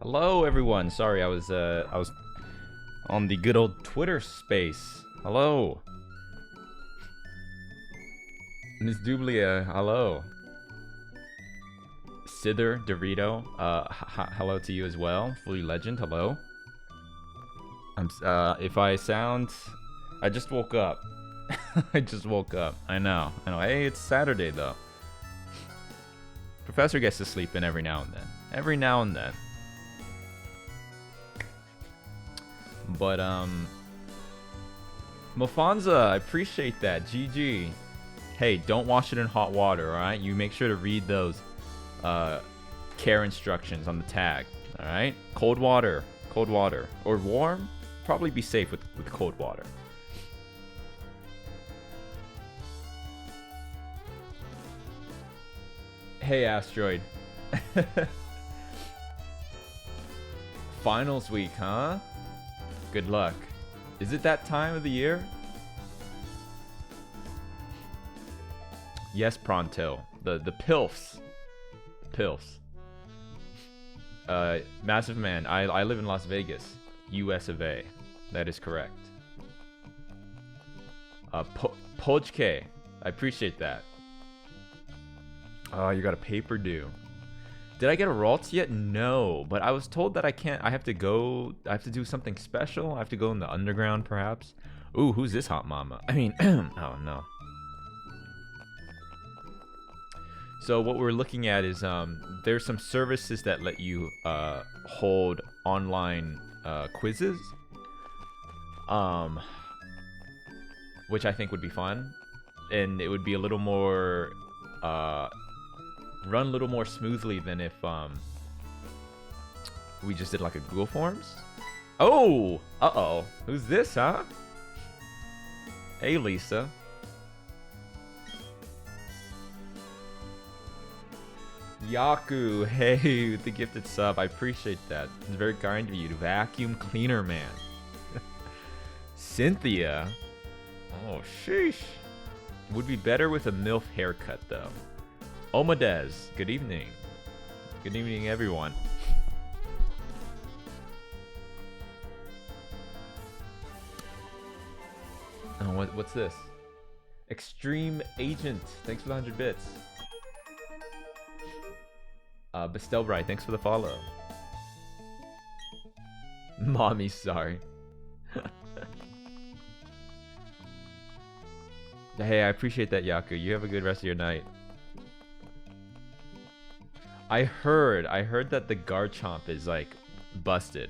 Hello, everyone. Sorry, I was on the good old Twitter space. Hello, Miss Dublia. Hello, Sither Dorito. Hello to you as well. Fully Legend. Hello. If I sound, I just woke up. I just woke up. I know. I know. Hey, it's Saturday though. Professor gets to sleep in every now and then. Every now and then. But Mofonza, I appreciate that. GG. Hey, don't wash it in hot water, alright? You make sure to read those care instructions on the tag. Alright? Cold water. Cold water. Or warm? Probably be safe with cold water. Hey, Asteroid. Finals week, huh? Good luck. Is it that time of the year? Yes, Pronto. The PILFs. PILFs. Massive Man. I live in Las Vegas. US of A. That is correct. Pojke. I appreciate that. Oh, you got a paper due. Did I get a Ralts yet? No, but I was told that I can't. I have to do something special. I have to go in the underground, perhaps. Ooh, who's this hot mama? I mean, oh no. So what we're looking at is there's some services that let you hold online quizzes, which I think would be fun, and it would be a little more run a little more smoothly than if we just did like a Google Forms. Oh, uh-oh. Who's this, huh? Hey, Lisa. Yaku, hey, with the gifted sub. I appreciate that. It's very kind of you. Vacuum cleaner man. Cynthia. Oh, sheesh. Would be better with a MILF haircut, though. Omadez, good evening. Good evening, everyone. Oh, what's this? Extreme Agent, thanks for the 100 bits. Bestelbright, thanks for the follow. Mommy, sorry. Hey, I appreciate that, Yaku. You have a good rest of your night. I heard that the Garchomp is like busted.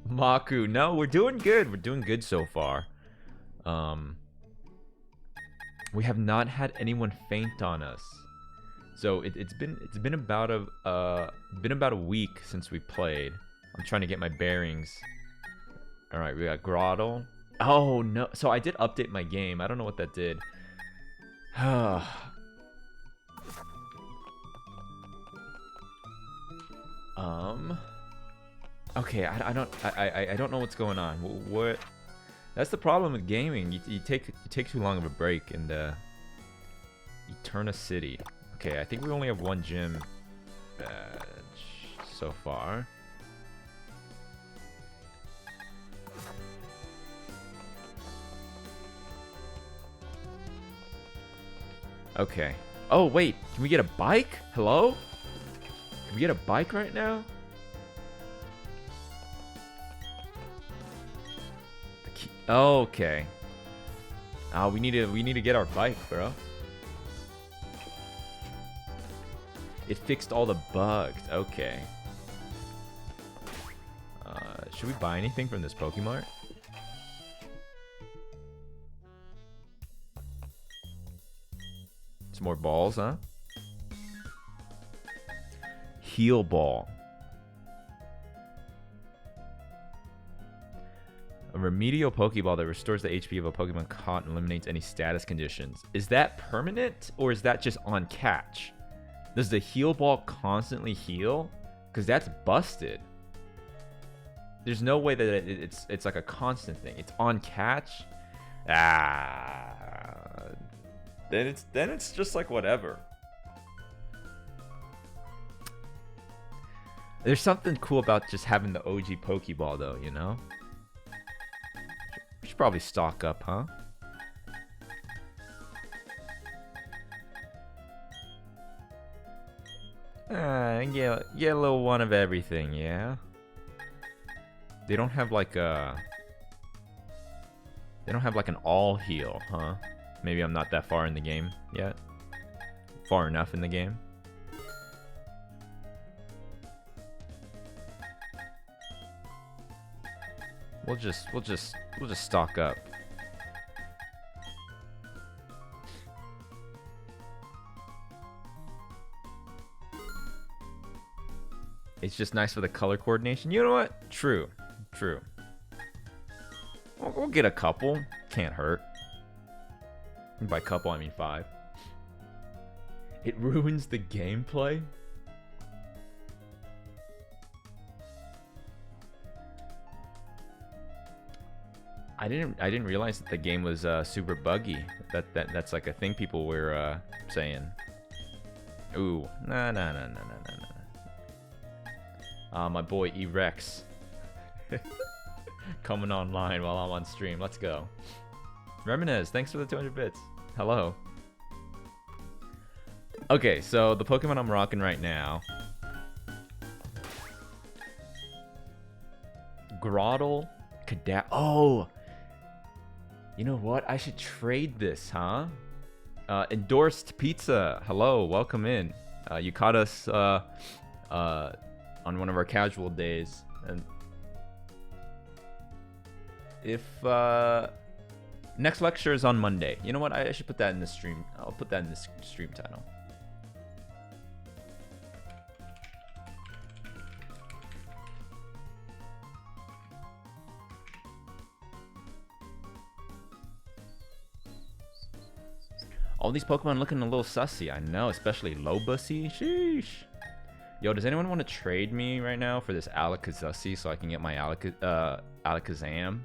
Maku, no, we're doing good. We're doing good so far. We have not had anyone faint on us. So it's been about a week since we played. I'm trying to get my bearings. All right, we got Grottle. Oh no! So I did update my game. I don't know what that did. Okay, I don't know what's going on. What? That's the problem with gaming. You take too long of a break and Eterna City. Okay, I think we only have one gym badge so far. Okay. Oh wait, can we get a bike? Hello? Can we get a bike right now? Okay. We need to get our bike, bro. It fixed all the bugs. Okay. Should we buy anything from this Pokemart? Some more balls, huh? Heal ball. A remedial Pokeball that restores the HP of a Pokemon caught and eliminates any status conditions. Is that permanent or is that just on catch? Does the heal ball constantly heal? Because that's busted. There's no way that it's like a constant thing. It's on catch. Then it's just like whatever. There's something cool about just having the OG Pokeball, though, you know? We should probably stock up, huh? Get a little one of everything, yeah? They don't have like a... They don't have like an all heal, huh? Maybe I'm not that far in the game yet. Far enough in the game. We'll just stock up. It's just nice for the color coordination. You know what? True. We'll get a couple. Can't hurt. And by couple, I mean 5. It ruins the gameplay? I didn't realize that the game was super buggy. That's like a thing people were saying. Ooh, no. My boy E-Rex coming online while I'm on stream. Let's go. Reminez, thanks for the 200 bits. Hello. Okay, so the Pokemon I'm rocking right now. Groddle, Oh! You know what? I should trade this, huh? Endorsed Pizza. Hello, welcome in. You caught us on one of our casual days. And if next lecture is on Monday. You know what? I should put that in the stream. I'll put that in the stream title. All these Pokemon looking a little sussy. I know, especially Lobussy. Sheesh. Yo, does anyone want to trade me right now for this Alakazam so I can get my Alakazam?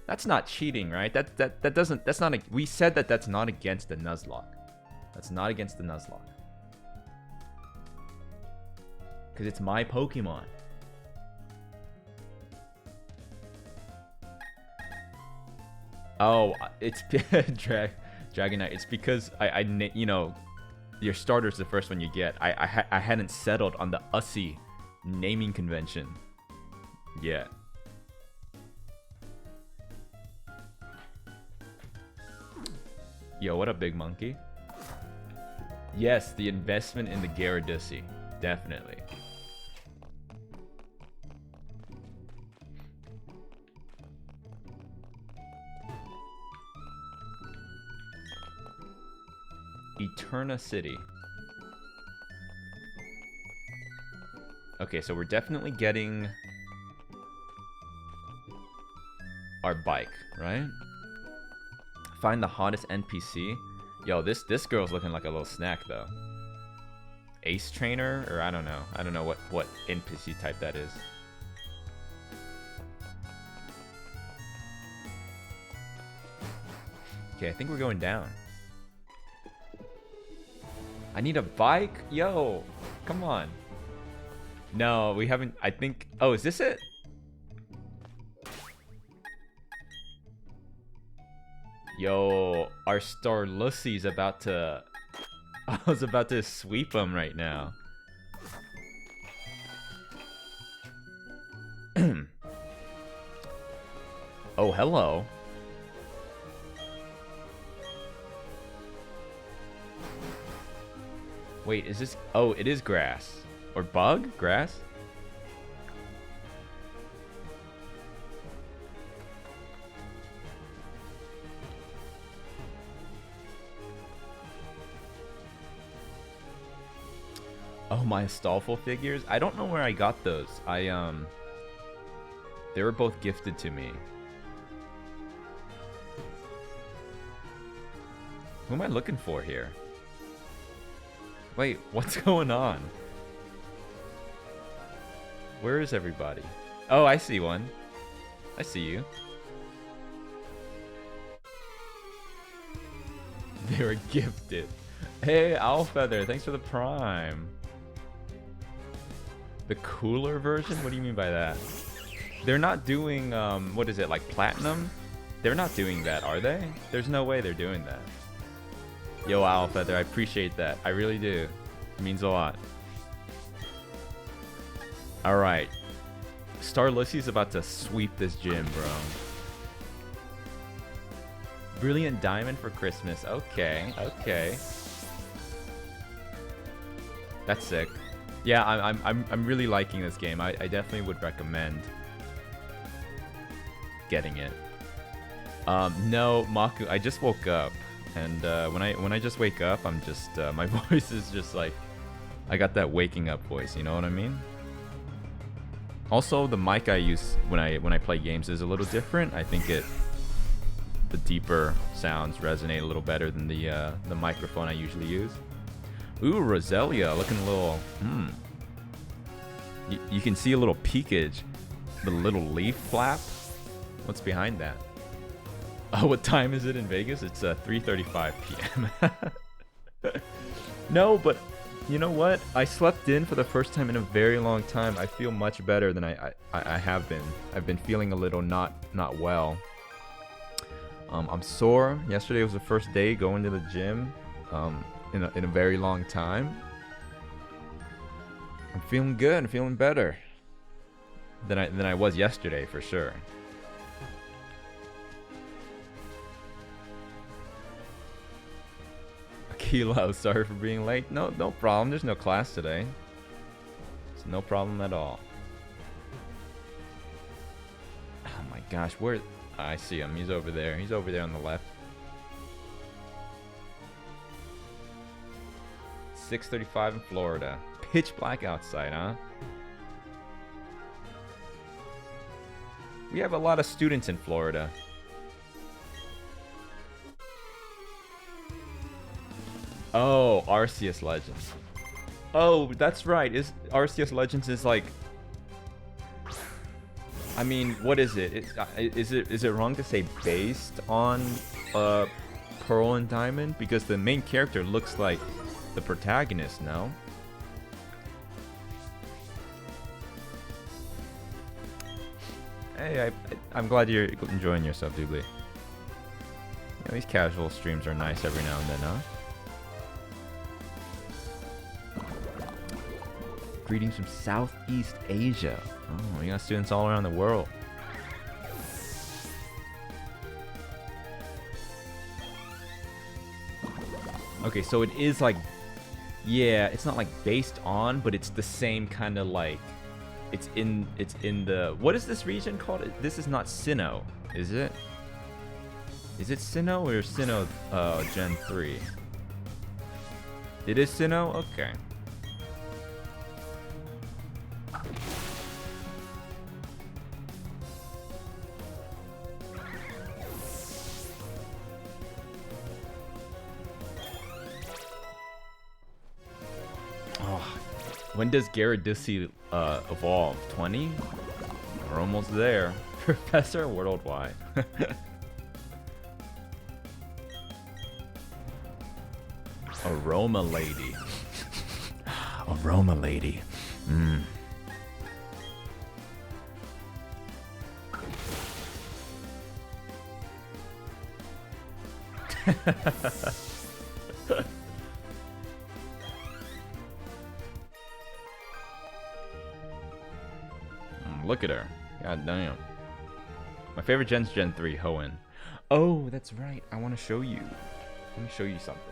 That's not cheating, right? That's not we said that's not against the Nuzlocke. That's not against the Nuzlocke. Cause it's my Pokemon. Oh, it's Dragonite. It's because I you know, your starter's the first one you get. I hadn't settled on the Ussy naming convention yet. Yo, what up, Big Monkey? Yes, the investment in the Gyarados. Definitely. Eterna City. Okay, so we're definitely getting our bike, right? Find the hottest NPC. Yo, this girl's looking like a little snack though. Ace Trainer, or I don't know. I don't know what NPC type that is. Okay, I think we're going down. I need a bike? Yo, come on. No, we haven't. I think. Oh, is this it? Yo, our Starlussy's about to... I was about to sweep him right now. Oh, hello. Wait, is this... Oh, it is grass. Or bug? Grass? Oh, my Astolfo figures? I don't know where I got those. They were both gifted to me. Who am I looking for here? Wait, what's going on? Where is everybody? Oh, I see one. I see you. They were gifted. Hey, Owlfeather, thanks for the prime. The cooler version? What do you mean by that? They're not doing, what is it, like platinum? They're not doing that, are they? There's no way they're doing that. Yo, Owlfeather, I appreciate that. I really do. It means a lot. Alright. Star Lucy's about to sweep this gym, bro. Brilliant Diamond for Christmas. Okay, okay. That's sick. Yeah, I'm really liking this game. I definitely would recommend getting it. No, Maku, I just woke up, and when I just wake up, I'm just my voice is just like, I got that waking up voice. You know what I mean? Also, the mic I use when I play games is a little different. I think the deeper sounds resonate a little better than the microphone I usually use. Ooh, Roselia, looking a little. You can see a little peakage, the little leaf flap. What's behind that? Oh, what time is it in Vegas? It's 3:35 p.m. No, but you know what? I slept in for the first time in a very long time. I feel much better than I have been. I've been feeling a little not well. I'm sore. Yesterday was the first day going to the gym in a very long time. I'm feeling good. I'm feeling better than I was yesterday for sure. Kilo, sorry for being late. No problem. There's no class today. It's no problem at all. Oh my gosh, where? I see him. He's over there. He's over there on the left. 6:35 in Florida. Pitch black outside, huh? We have a lot of students in Florida. Oh, Arceus Legends. Oh, that's right. Arceus Legends is like, I mean, what is it? Is it wrong to say based on Pearl and Diamond? Because the main character looks like the protagonist, no? Hey, I'm glad you're enjoying yourself, Doobly. Yeah, these casual streams are nice every now and then, huh? Greetings from Southeast Asia. Oh, we got students all around the world. Okay, so it is like, yeah, it's not like based on, but it's the same kind of like, it's in the, what is this region called? This is not Sinnoh, is it? Is it Sinnoh or Sinnoh Gen 3? It is Sinnoh? Okay. When does Gyarados evolve? 20? We're almost there. Professor Worldwide. Aroma Lady. Aroma Lady. Mm. Look at her. God damn. My favorite gen's Gen 3, Hoenn. Oh, that's right. I want to show you. Let me show you something.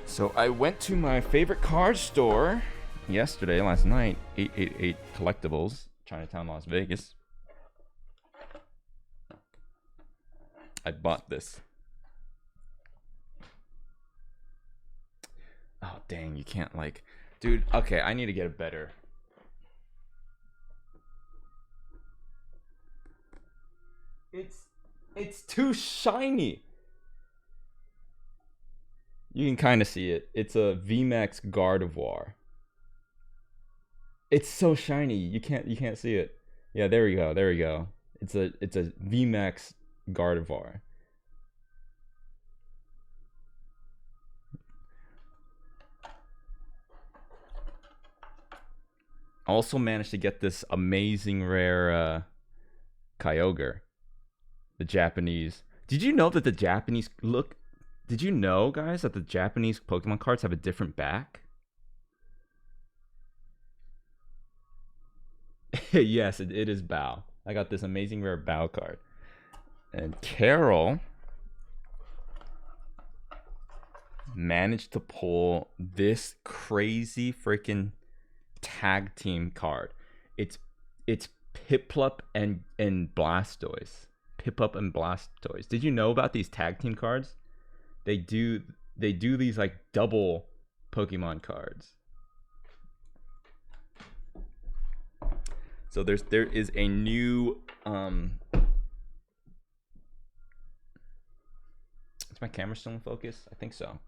So I went to my favorite card store last night, 888 Collectibles, Chinatown, Las Vegas. I bought this. Oh, dang, you can't like... Dude, okay, I need to get a better... It's too shiny! You can kind of see it. It's a VMAX Gardevoir. It's so shiny. You can't see it. Yeah, there we go. There we go. It's a VMAX Gardevoir. Also managed to get this amazing rare Kyogre, the Japanese. Did you know that the Japanese look? Did you know, guys, that the Japanese Pokemon cards have a different back? Yes, it is Bow. I got this amazing rare Bow card. And Carol managed to pull this crazy freaking tag team card. It's Piplup and Blastoise. Piplup and Blastoise. Did you know about these tag team cards? They do these like double Pokemon cards. So there is a new is my camera still in focus? I think so.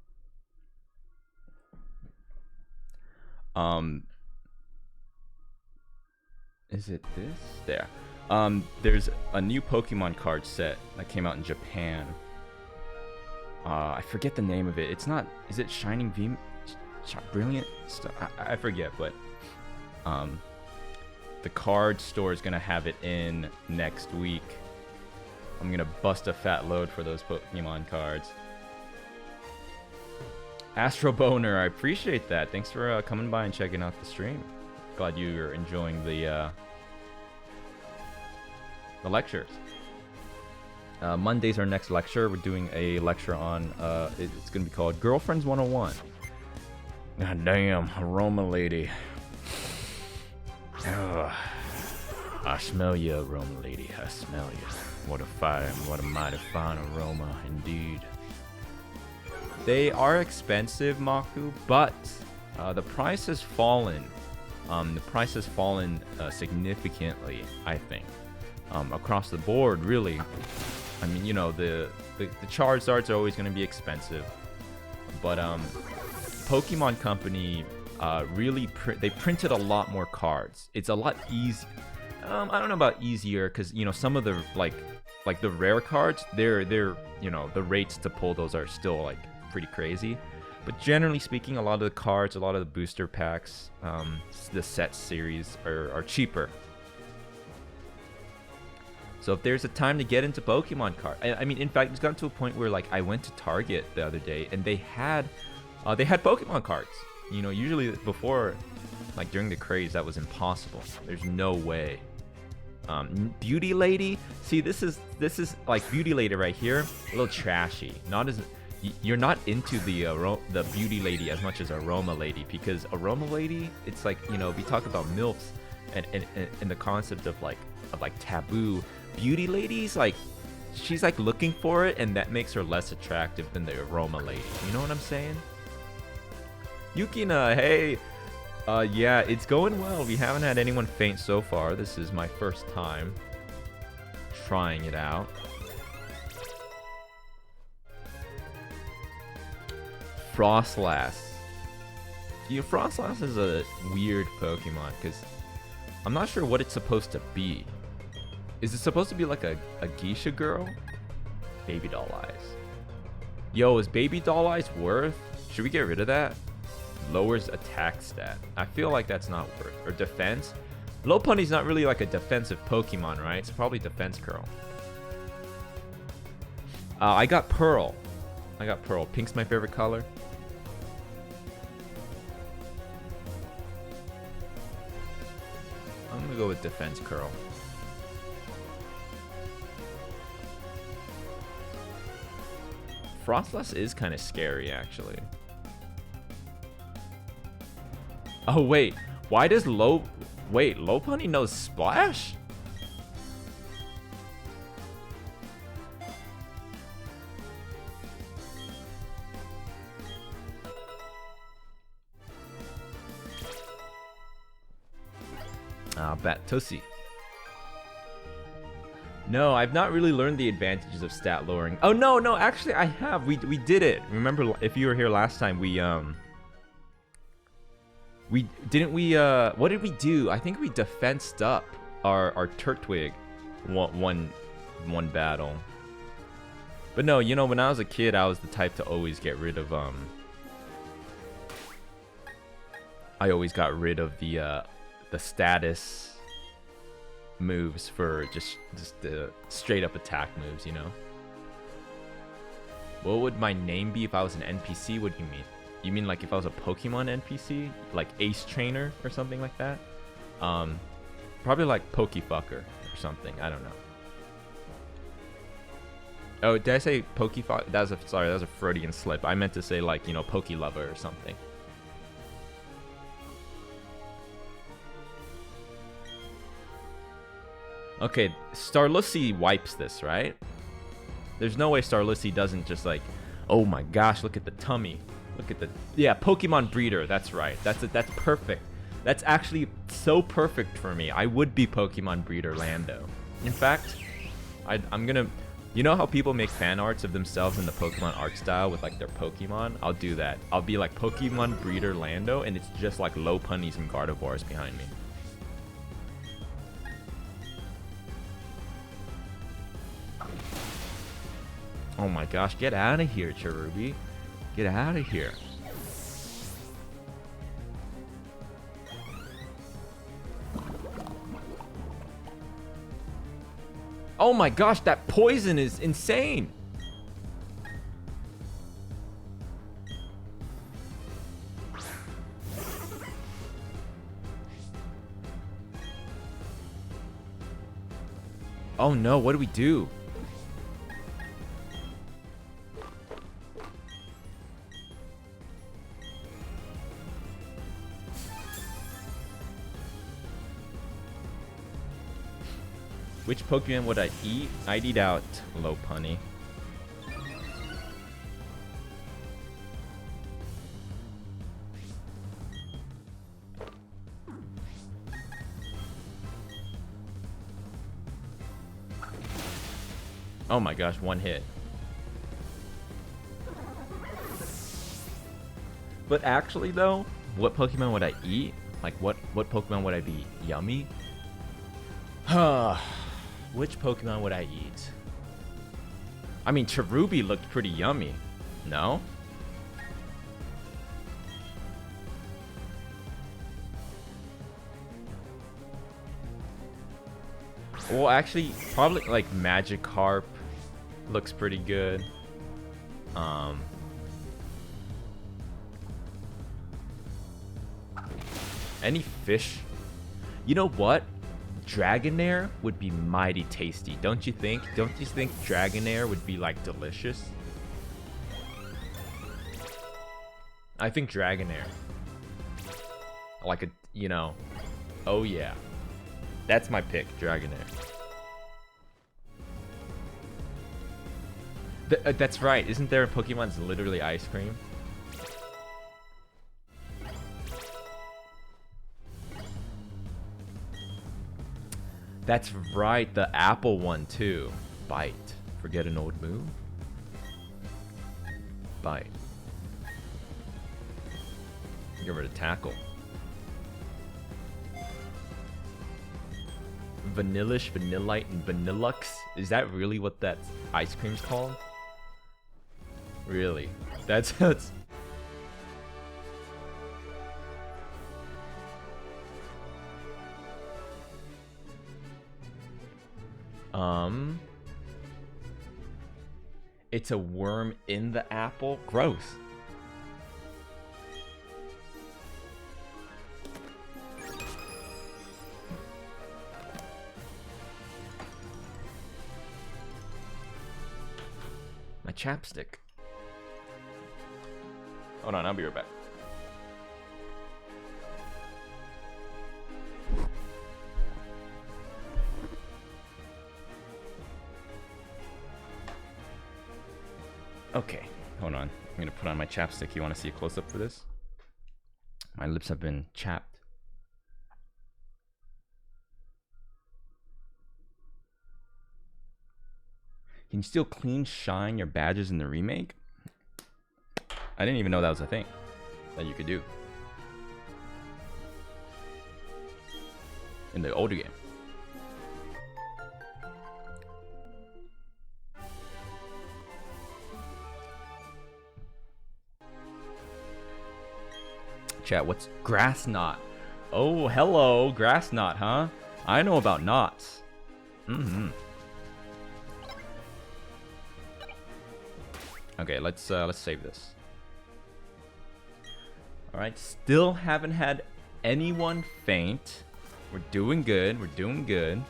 Is it this? There. There's a new Pokemon card set that came out in Japan. I forget the name of it. It's not. Is it Shining Beam? Brilliant? I forget, but the card store is gonna have it in next week. I'm gonna bust a fat load for those Pokemon cards. Astro Boner, I appreciate that. Thanks for coming by and checking out the stream. Glad you're enjoying the lectures. Monday's our next lecture. We're doing a lecture on, it's going to be called Girlfriends 101. God damn, aroma lady. Ugh. I smell you, aroma lady. I smell you. What a fire, what a mighty fine aroma, indeed. They are expensive, Maku, but the price has fallen. The price has fallen significantly, I think. Across the board, really. I mean, you know, the Charizards are always going to be expensive, but Pokemon Company really they printed a lot more cards. It's a lot easy. I don't know about easier, because you know some of the like the rare cards, they're you know, the rates to pull those are still like pretty crazy. But generally speaking, a lot of the cards, a lot of the booster packs, the set series are cheaper. So if there's a time to get into Pokemon cards, I mean, in fact, it's gotten to a point where like I went to Target the other day and they had Pokemon cards. You know, usually before, like during the craze, that was impossible. There's no way. Beauty Lady, see, this is like Beauty Lady right here, a little trashy. Not as you're not into the Beauty Lady as much as Aroma Lady, because Aroma Lady, it's like, you know, we talk about MILFs and the concept of like taboo. Beauty Lady's like, she's like looking for it, and that makes her less attractive than the Aroma Lady. You know what I'm saying? Yukina, hey. Yeah, it's going well. We haven't had anyone faint so far. This is my first time trying it out. Frostlass. You know, Frostlass is a weird Pokemon because I'm not sure what it's supposed to be. Is it supposed to be like a geisha girl? Baby doll eyes. Yo, is baby doll eyes worth? Should we get rid of that? Lowers attack stat. I feel like that's not worth. Or defense. Lopunny's not really like a defensive Pokemon, right? It's probably defense curl. I got Pearl. Pink's my favorite color. I'm gonna go with defense curl. Frostlass is kind of scary, actually. Oh, wait. Why does Lopunny knows Splash? Batosi. No, I've not really learned the advantages of stat lowering. Oh, no, actually I have. We did it. Remember, if you were here last time, what did we do? I think we defensed up our Turtwig one battle. But no, you know, when I was a kid, I was the type to always get rid of I always got rid of the status moves for just the straight up attack moves, you know. What would my name be if I was an NPC? What do you mean? You mean like if I was a Pokemon NPC, like Ace Trainer or something like that? Probably like Pokefucker or something. I don't know. Oh, did I say Pokefuck? Sorry, that was a Freudian slip. I meant to say like, you know, Pokelover or something. Okay, Starlussy wipes this, right? There's no way Starlussy doesn't just like, oh my gosh, look at the tummy. Look at the, yeah, Pokemon Breeder, that's right. That's perfect. That's actually so perfect for me. I would be Pokemon Breeder Lando. In fact, I'm gonna, you know how people make fan arts of themselves in the Pokemon art style with like their Pokemon? I'll do that. I'll be like Pokemon Breeder Lando, and it's just like Lopunnies and Gardevoirs behind me. Oh my gosh, get out of here, Cherubi. Get out of here. Oh my gosh, that poison is insane. Oh no, what do we do? Which Pokemon would I eat? I'd eat out Lopunny. Oh my gosh, one hit. But actually though, what Pokemon would I eat? Like what Pokemon would I be? Yummy? Which Pokemon would I eat? I mean, Cherubi looked pretty yummy. No? Well, actually, probably like Magikarp looks pretty good. Any fish? You know what? Dragonair would be mighty tasty, don't you think? Don't you think Dragonair would be like delicious? I think Dragonair. Like a, you know, oh yeah. That's my pick, Dragonair. That's right, isn't there a Pokemon's literally ice cream? That's right, the apple one too. Bite. Forget an old move? Bite. Give her a tackle. Vanillish, Vanillite, and Vanillux? Is that really what that ice cream's called? Really? That's... It's a worm in the apple? Gross. My chapstick. Hold on, I'll be right back. Okay, hold on. I'm gonna put on my chapstick. You wanna see a close-up for this? My lips have been chapped. Can you still clean shine your badges in the remake? I didn't even know that was a thing that you could do in the older game. Chat, what's grass knot? Oh, hello, grass knot, huh? I know about knots. Okay, let's save this. All right, still haven't had anyone faint. We're doing good. We're doing good.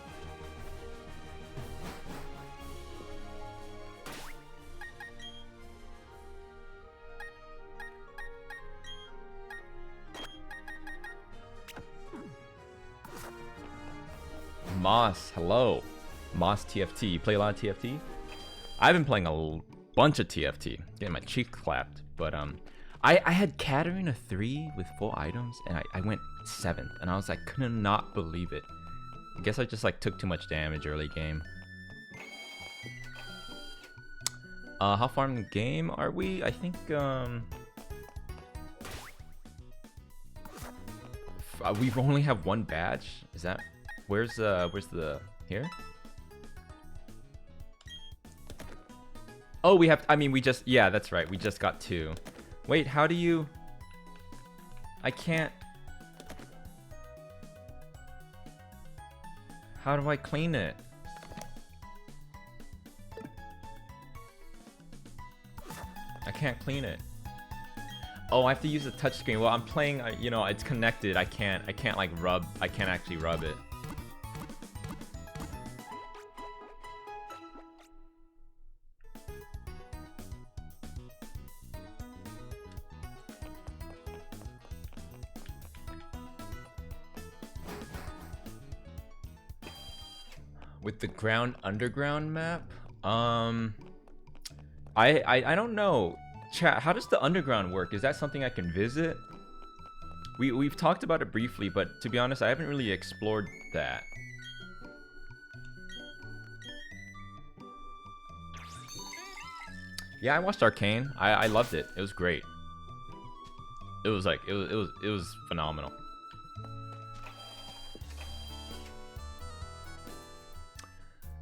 Moss, hello. Moss TFT. You play a lot of TFT? I've been playing a bunch of TFT. Getting my cheek clapped. But I had Katarina 3 with full items, and I went 7th, and I was like, could not believe it. I guess I just like took too much damage early game. How far in the game are we? I think we only have one badge. Is that where's the here? Oh, we have. I mean, we just yeah, that's right. We just got 2. Wait, how do you? I can't. How do I clean it? I can't clean it. Oh, I have to use the touchscreen. Well, I'm playing. You know, it's connected. I can't like rub. I can't actually rub it. With the ground underground map, I don't know. Chat, how does the underground work? Is that something I can visit? We've talked about it briefly, but to be honest, I haven't really explored that. Yeah, I watched Arcane. I loved it. It was great. It was like it was phenomenal.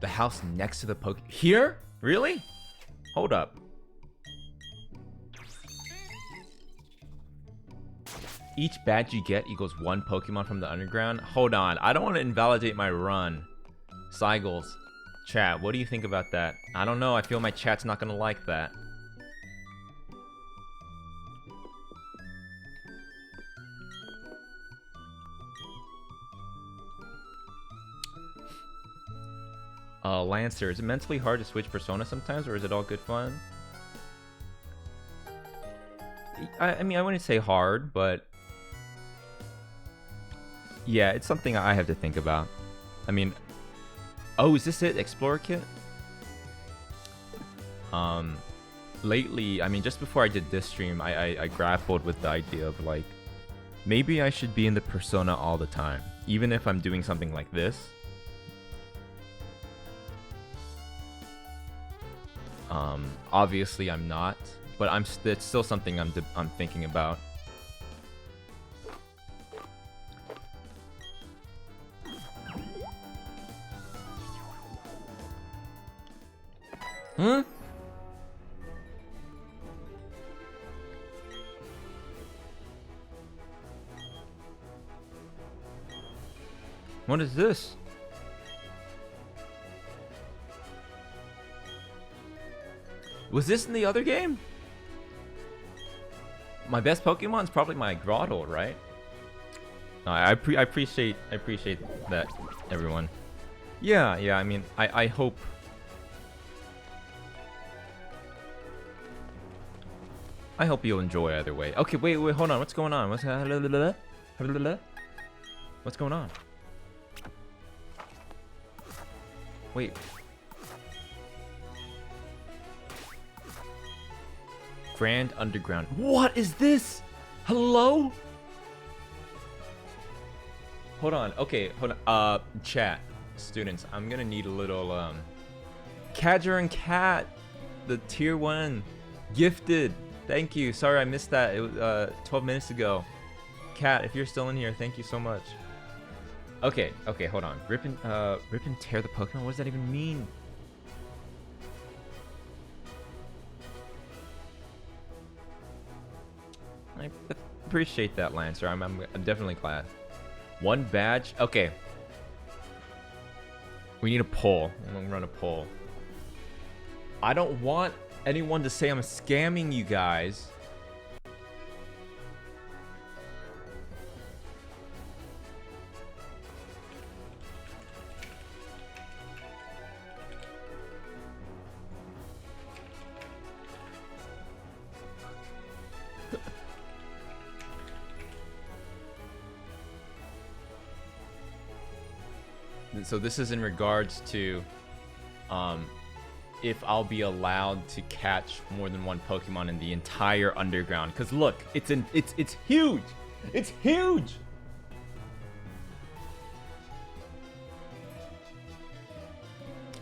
The house next to the poke here? Really? Hold up. Each badge you get equals 1 Pokemon from the underground. Hold on, I don't want to invalidate my run. Cygles, chat, what do you think about that? I don't know, I feel my chat's not gonna like that. Lancer, is it mentally hard to switch persona sometimes, or is it all good fun? I mean, I wouldn't say hard, but yeah, it's something I have to think about. I mean, oh, is this it? Explorer kit? Lately, I mean, just before I did this stream, I grappled with the idea of like, maybe I should be in the persona all the time, even if I'm doing something like this. Obviously I'm not, but it's still something I'm thinking about. Huh? What is this? Was this in the other game? My best Pokemon is probably my Grottle, right? I appreciate that, everyone. Yeah, I mean, I hope. I hope you'll enjoy either way. Okay, wait, hold on. What's going on? What's going on? Wait. Grand Underground. What is this? Hello? Hold on. Okay, hold on. Chat. Students, I'm gonna need a little, Cadger and Cat. The tier 1. Gifted. Thank you. Sorry I missed that. It was, 12 minutes ago. Cat, if you're still in here, thank you so much. Okay, hold on. Rip and tear the Pokemon? What does that even mean? Appreciate that, Lancer. I'm definitely glad. One badge. Okay. We need a poll. I'm gonna run a poll. I don't want anyone to say I'm scamming you guys. So this is in regards to if I'll be allowed to catch more than one Pokemon in the entire underground. Cause look, it's huge. It's huge.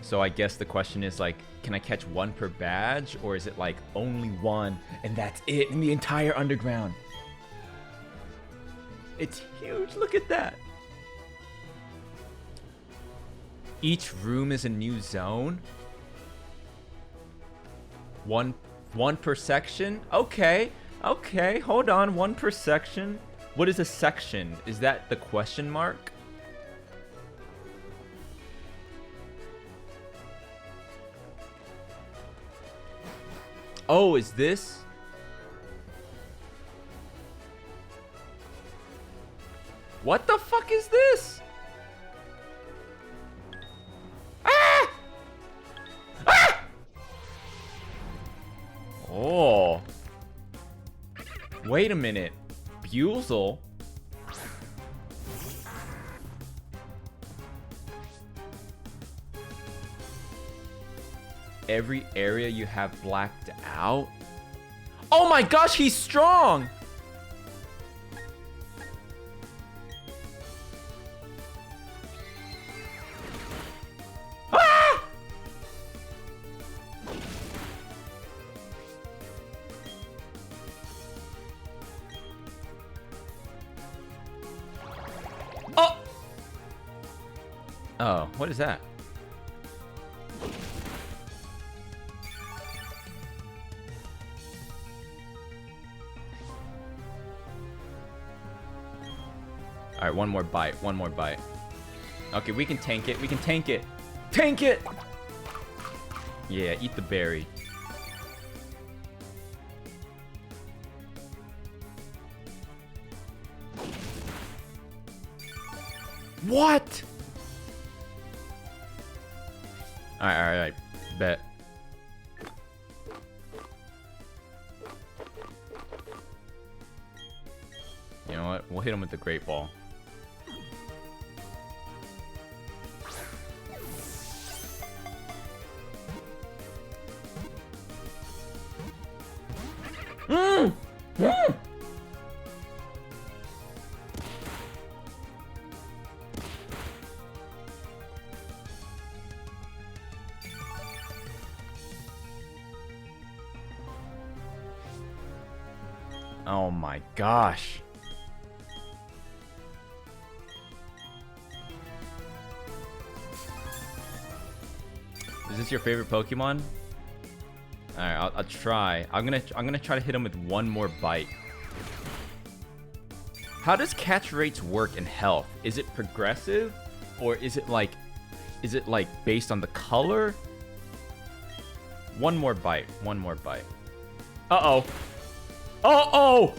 So I guess the question is like, can I catch one per badge, or is it like only one and that's it in the entire underground? It's huge. Look at that. Each room is a new zone. One per section. Okay. Okay. Hold on. One per section. What is a section? Is that the question mark? Oh, is this? What the fuck is this? Oh. Wait a minute. Buzel? Every area you have blacked out? Oh my gosh, he's strong! Oh, what is that? Alright, one more bite. One more bite. Okay, we can tank it. We can tank it. Tank it! Yeah, eat the berry. What? Alright. Bet. You know what? We'll hit him with the Great Ball. Oh my gosh. Is this your favorite Pokemon? Alright, I'll try. I'm gonna try to hit him with one more bite. How does catch rates work in health? Is it progressive? Or is it like based on the color? One more bite. One more bite. Uh-oh. Uh-oh!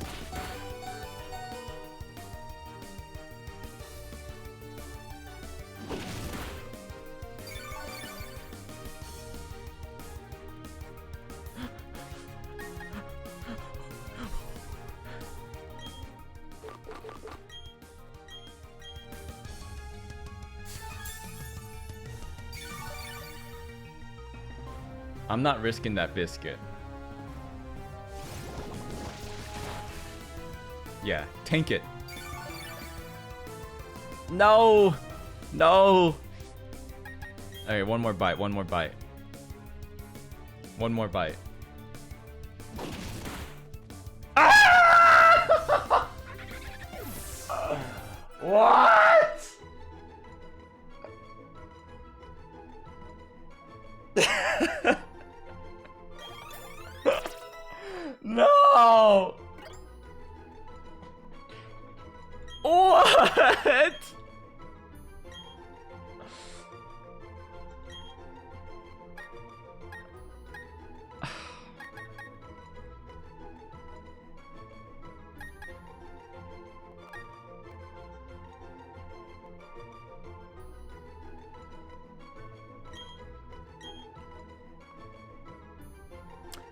I'm not risking that biscuit. Yeah, tank it. No! No! Alright, one more bite, one more bite. One more bite. Ah! What? No!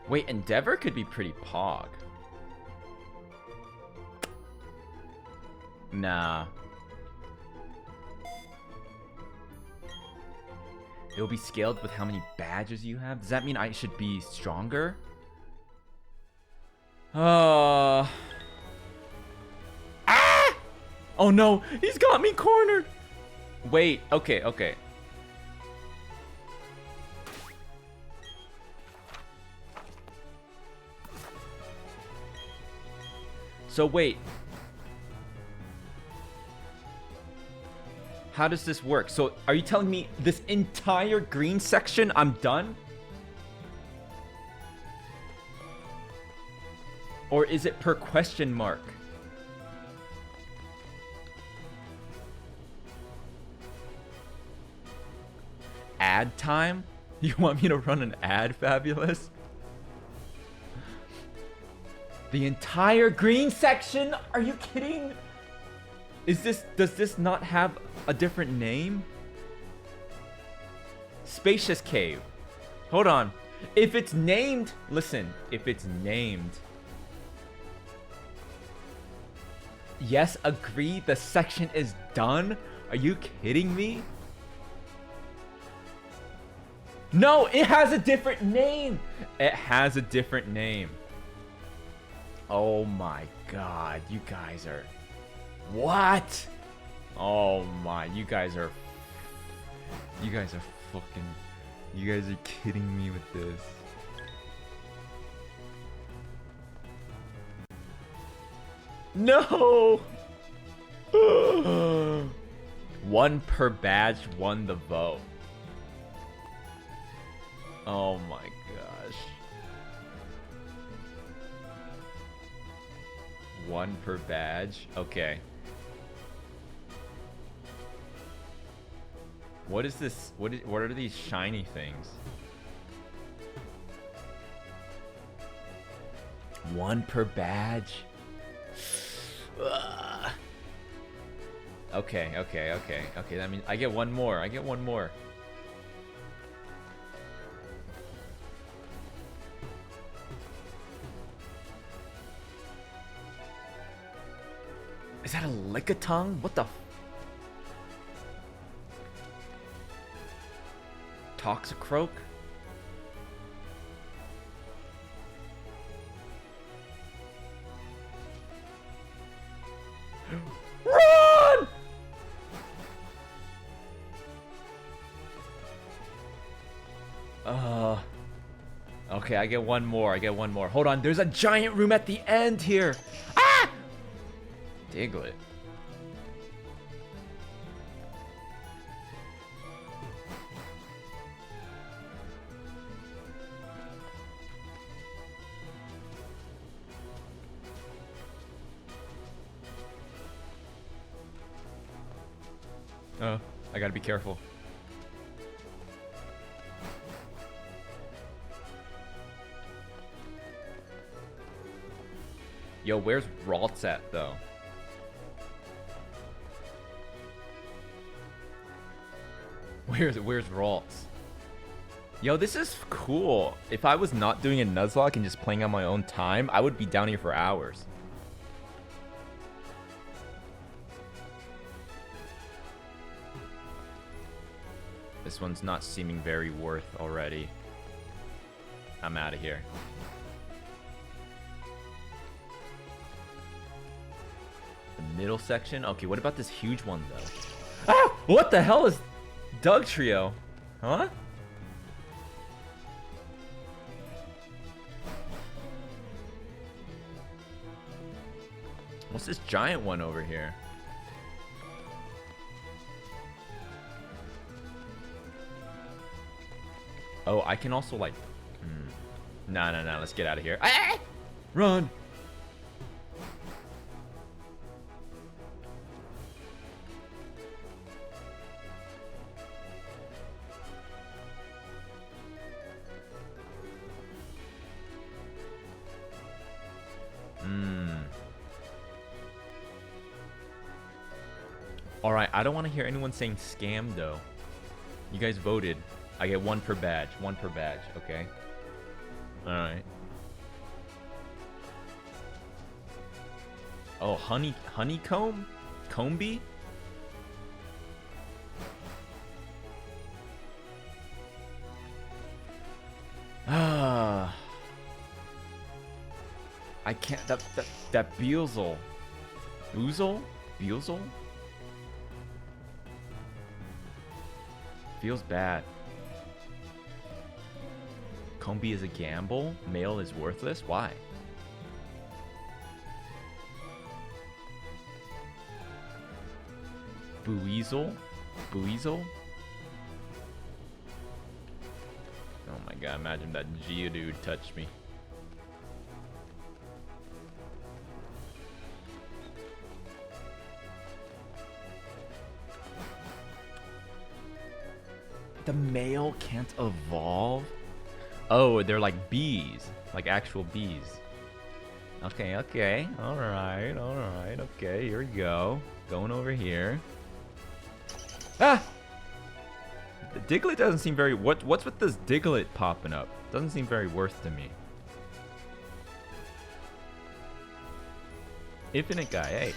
Wait, Endeavor could be pretty pog. Nah. It'll be scaled with how many badges you have? Does that mean I should be stronger? Ah! Oh no, he's got me cornered! Wait, okay, okay. So wait. How does this work? So are you telling me this entire green section I'm done? Or is it per question mark? Ad time? You want me to run an ad, Fabulous? The entire green section? Are you kidding? Does this not have a different name? Spacious Cave. Hold on. If it's named, listen, if it's named. Yes, agree, the section is done? Are you kidding me? No, it has a different name. It has a different name. Oh my god, you guys are... What? Oh my, you guys are fucking... You guys are kidding me with this. No! One per badge won the vote. Oh my gosh. One per badge? Okay. What is this? What are these shiny things? One per badge? Ugh. Okay. That means I get one more. I get one more. Is that a Lickitung? What the? Toxicroak? Run! Okay, I get one more. I get one more. Hold on, there's a giant room at the end here. Ah! Diglett. Oh, I gotta be careful. Yo, where's Ralts at, though? Where's Ralts? Yo, this is cool. If I was not doing a Nuzlocke and just playing on my own time, I would be down here for hours. This one's not seeming very worth already. I'm out of here. The middle section? Okay, what about this huge one, though? Ah! What the hell is Doug Trio? Huh? What's this giant one over here? Oh, I can also, like... No, let's get out of here. Ah! Run! Alright, I don't want to hear anyone saying scam, though. You guys voted. I get one per badge. One per badge, okay? Alright. Oh, honeycomb? Comby? Ah. I can't. That Beelzel. Oozle? Beelzel? Feels bad. Comby is a gamble. Male is worthless. Why? Buizel? Buizel? Oh my god, imagine that Geodude touched me. The male can't evolve? Oh, they're like bees. Like actual bees. Okay, okay. Alright, alright. Okay, here we go. Going over here. Ah! The Diglett doesn't seem very... What's with this Diglett popping up? Doesn't seem very worth to me. Infinite guy, hey.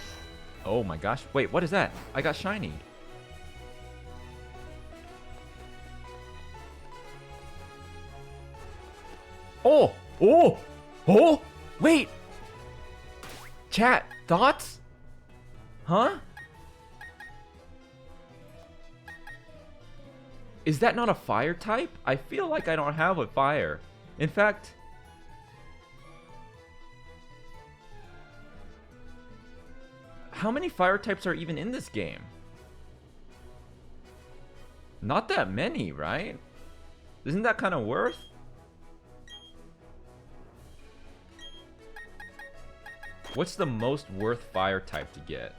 Oh my gosh. Wait, what is that? I got shiny. Oh! Oh! Oh! Wait! Chat, thoughts? Huh? Is that not a fire type? I feel like I don't have a fire. In fact... How many fire types are even in this game? Not that many, right? Isn't that kind of worth? What's the most worth fire type to get?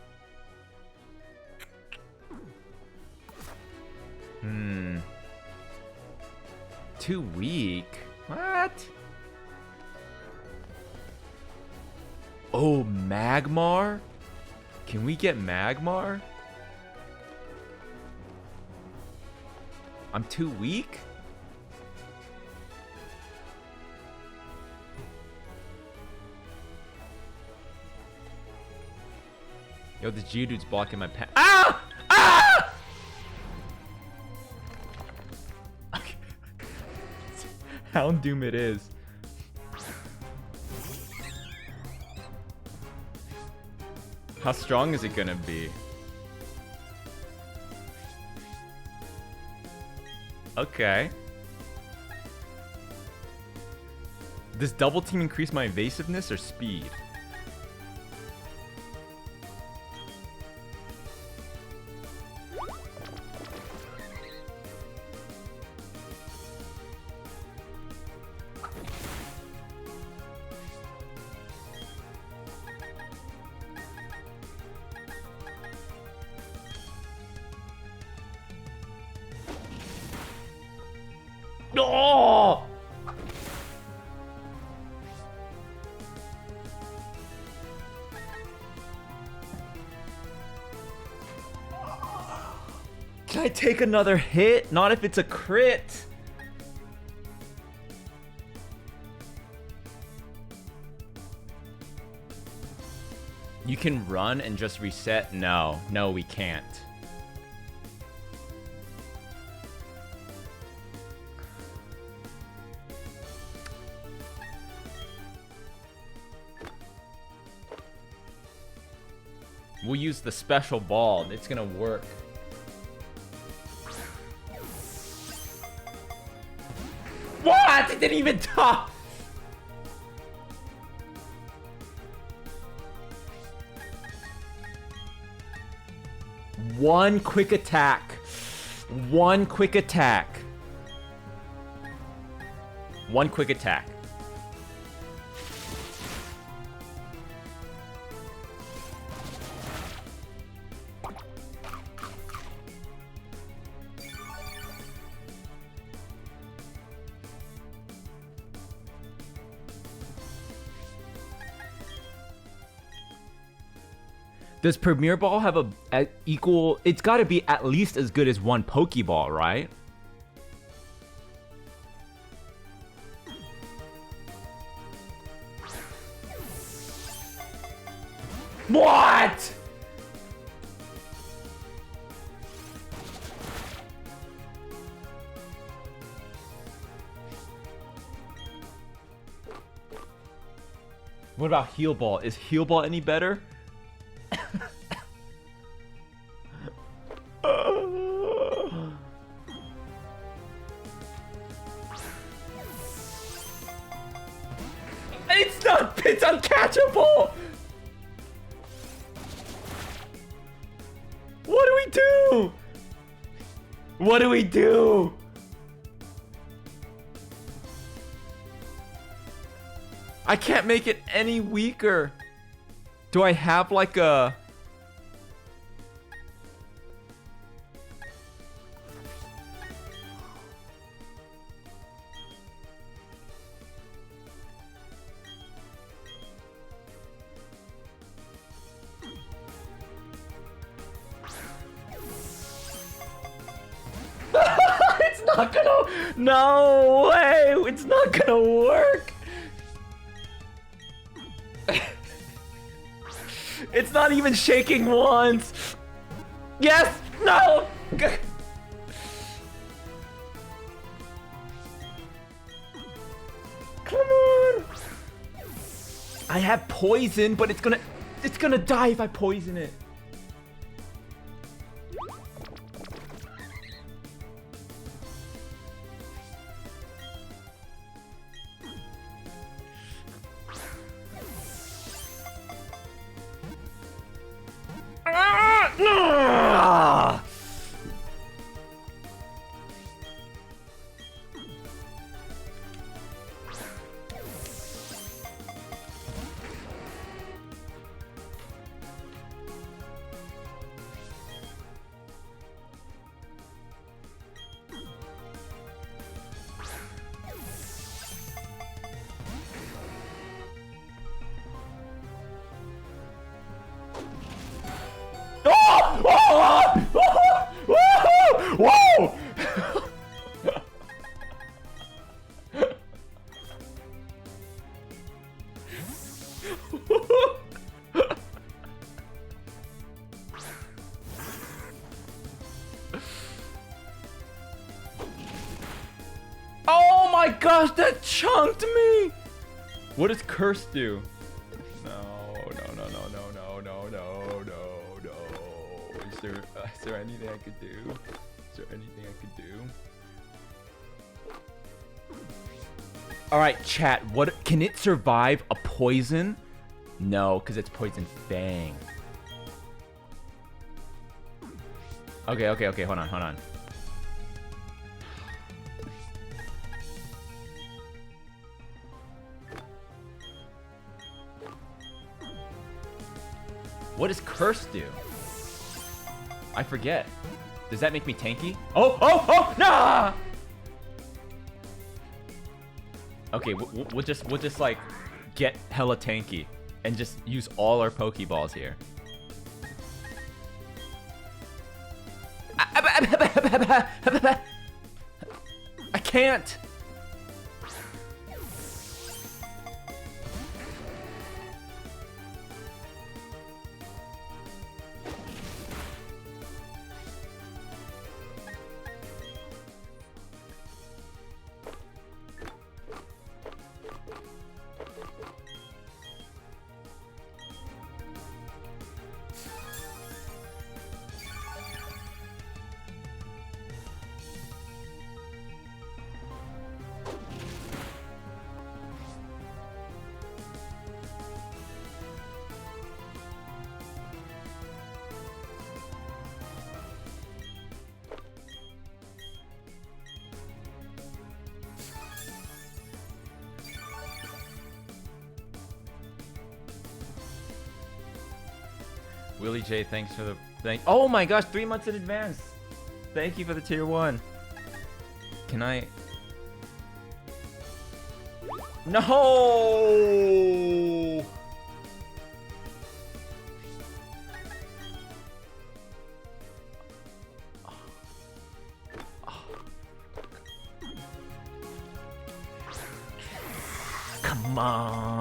Too weak? What? Oh, Magmar? Can we get Magmar? I'm too weak? Yo, the Geodude's blocking my pen. Ah! Ah! Houndoom it is. How strong is it gonna be? Okay. Does double team increase my evasiveness or speed? No! Can I take another hit? Not if it's a crit. You can run and just reset? No, no, we can't. We'll use the special ball. It's gonna work. What? It didn't even talk. One quick attack. One quick attack. One quick attack. Does Premier Ball have a equal... It's got to be at least as good as one Pokeball, right? What? What about Heal Ball? Is Heal Ball any better? It's uncatchable! What do we do? What do we do? I can't make it any weaker. Do I have like a... It's not gonna... No way! It's not gonna work! It's not even shaking once! Yes! No! Come on! I have poison, but it's gonna die if I poison it. Whoa! Oh my gosh, that chunked me! What does curse do? No. Is there anything I could do? Is there anything I could do? Alright, chat, what can it survive a poison? No, because it's Poison Fang. Okay, hold on. What does curse do? I forget. Does that make me tanky? Oh, nah! Okay, we'll just like get hella tanky and just use all our Pokeballs here. I can't. Willie J, thanks for the oh my gosh, 3 months in advance. Thank you for the tier 1. Can I? No! Come on.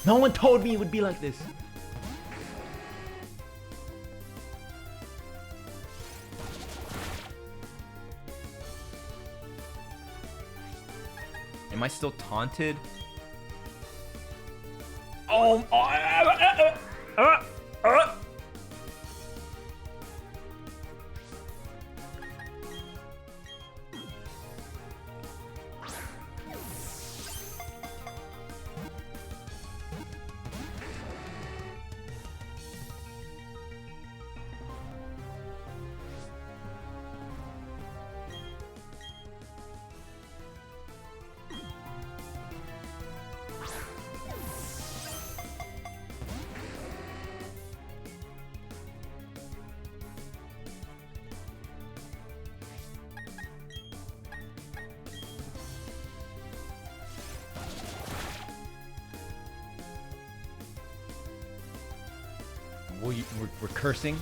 No one told me it would be like this. Am I still taunted? Oh, we're cursing.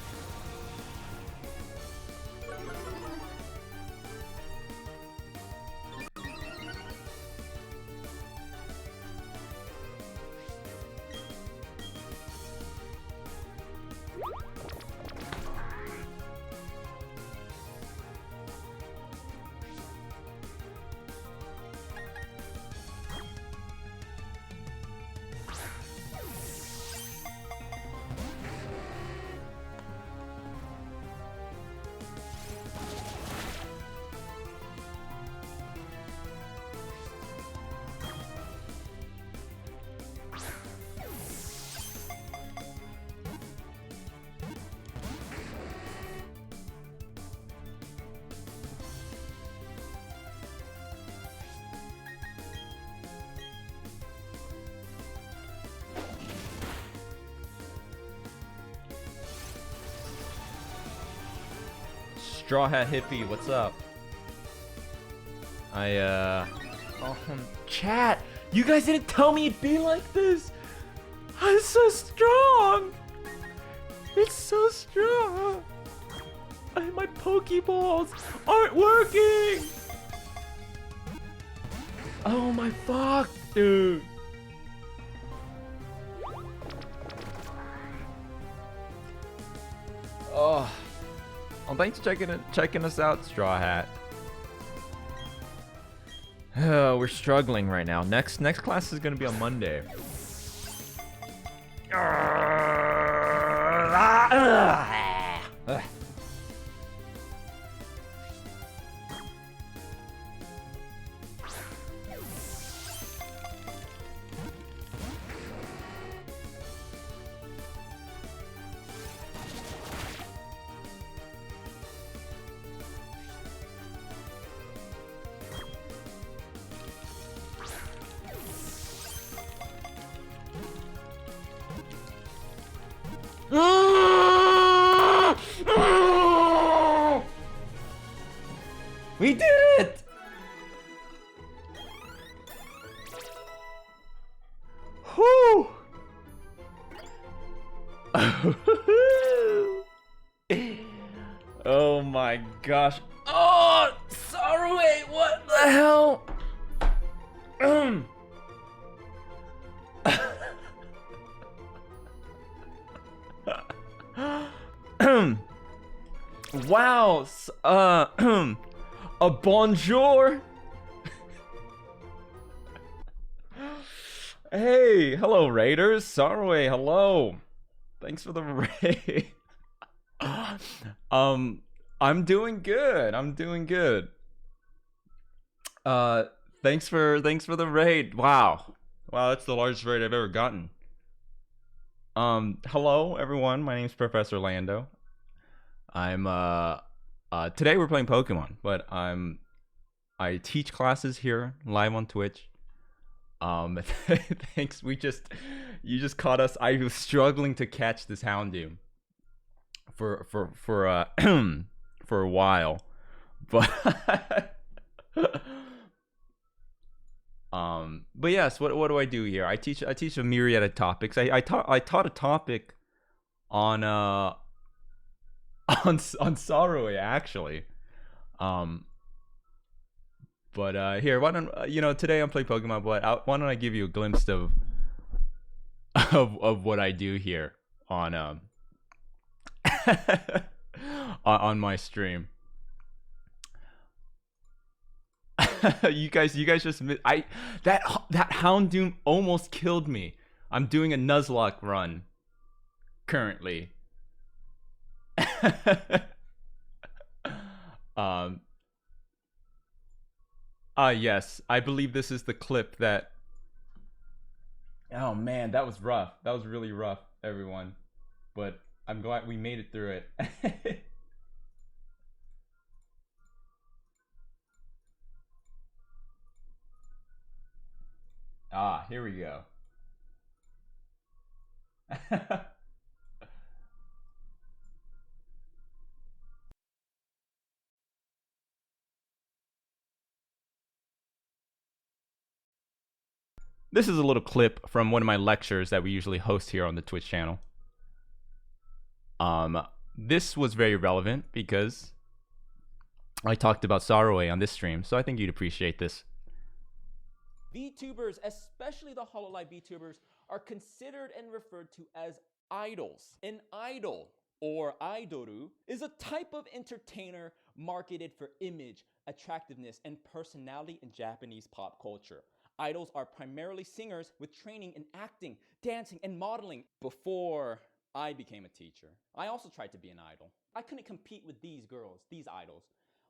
Straw Hat Hippie, what's up? Oh, chat, you guys didn't tell me it'd be like this. It's so strong. It's so strong. My Pokeballs aren't working. Oh my fuck, dude. Oh. Well, thanks for checking us out, Straw Hat. We're struggling right now. Next class is gonna be on Monday. We did it! Whew! Oh my gosh. Oh, Sorry, what the hell? Wow. A bonjour. Hey, hello Raiders. Sorry, hello. Thanks for the raid. I'm doing good. Thanks for the raid. Wow, that's the largest raid I've ever gotten. Hello everyone. My name's Professor Lando. I'm today we're playing Pokemon, but I teach classes here live on Twitch. Thanks. You just caught us. I was struggling to catch this Houndoom for for a while, but but yes, what do I do here? I teach a myriad of topics. I taught a topic on Sorrow actually. But here, why don't today I'm playing Pokemon, but why don't I give you a glimpse of of what I do here on on my stream. You guys just I that Houndoom almost killed me. I'm doing a Nuzlocke run currently. um yes, I believe this is the clip that. Oh man, that was rough. That was really rough, everyone. But I'm glad we made it through it. Here we go. This is a little clip from one of my lectures that we usually host here on the Twitch channel. This was very relevant because I talked about Sorrowway on this stream, so I think you'd appreciate this. VTubers, especially the Hololive VTubers, are considered and referred to as idols. An idol, or idoru, is a type of entertainer marketed for image, attractiveness, and personality in Japanese pop culture. Idols are primarily singers with training in acting, dancing, and modeling. Before I became a teacher, I also tried to be an idol. I couldn't compete with these girls, these idols.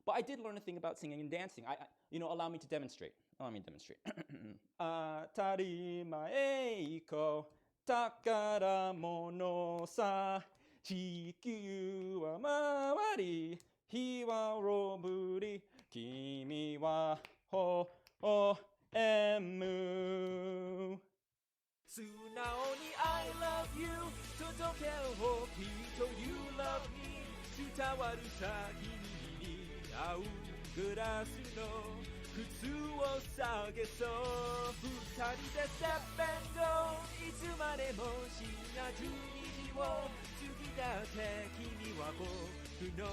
But I did learn a thing about singing and dancing. Allow me to demonstrate. Allow me to demonstrate. Atarimae iko takara mono sa. Chikyū wa mawari, hi wa roburi, kimi wa ho o emu. 素直に I love you 届けをきっと You love me 伝わる先に合うグラスの靴を下げそう二人で Step and Go いつまでも深夜12時を過ぎたって君は僕の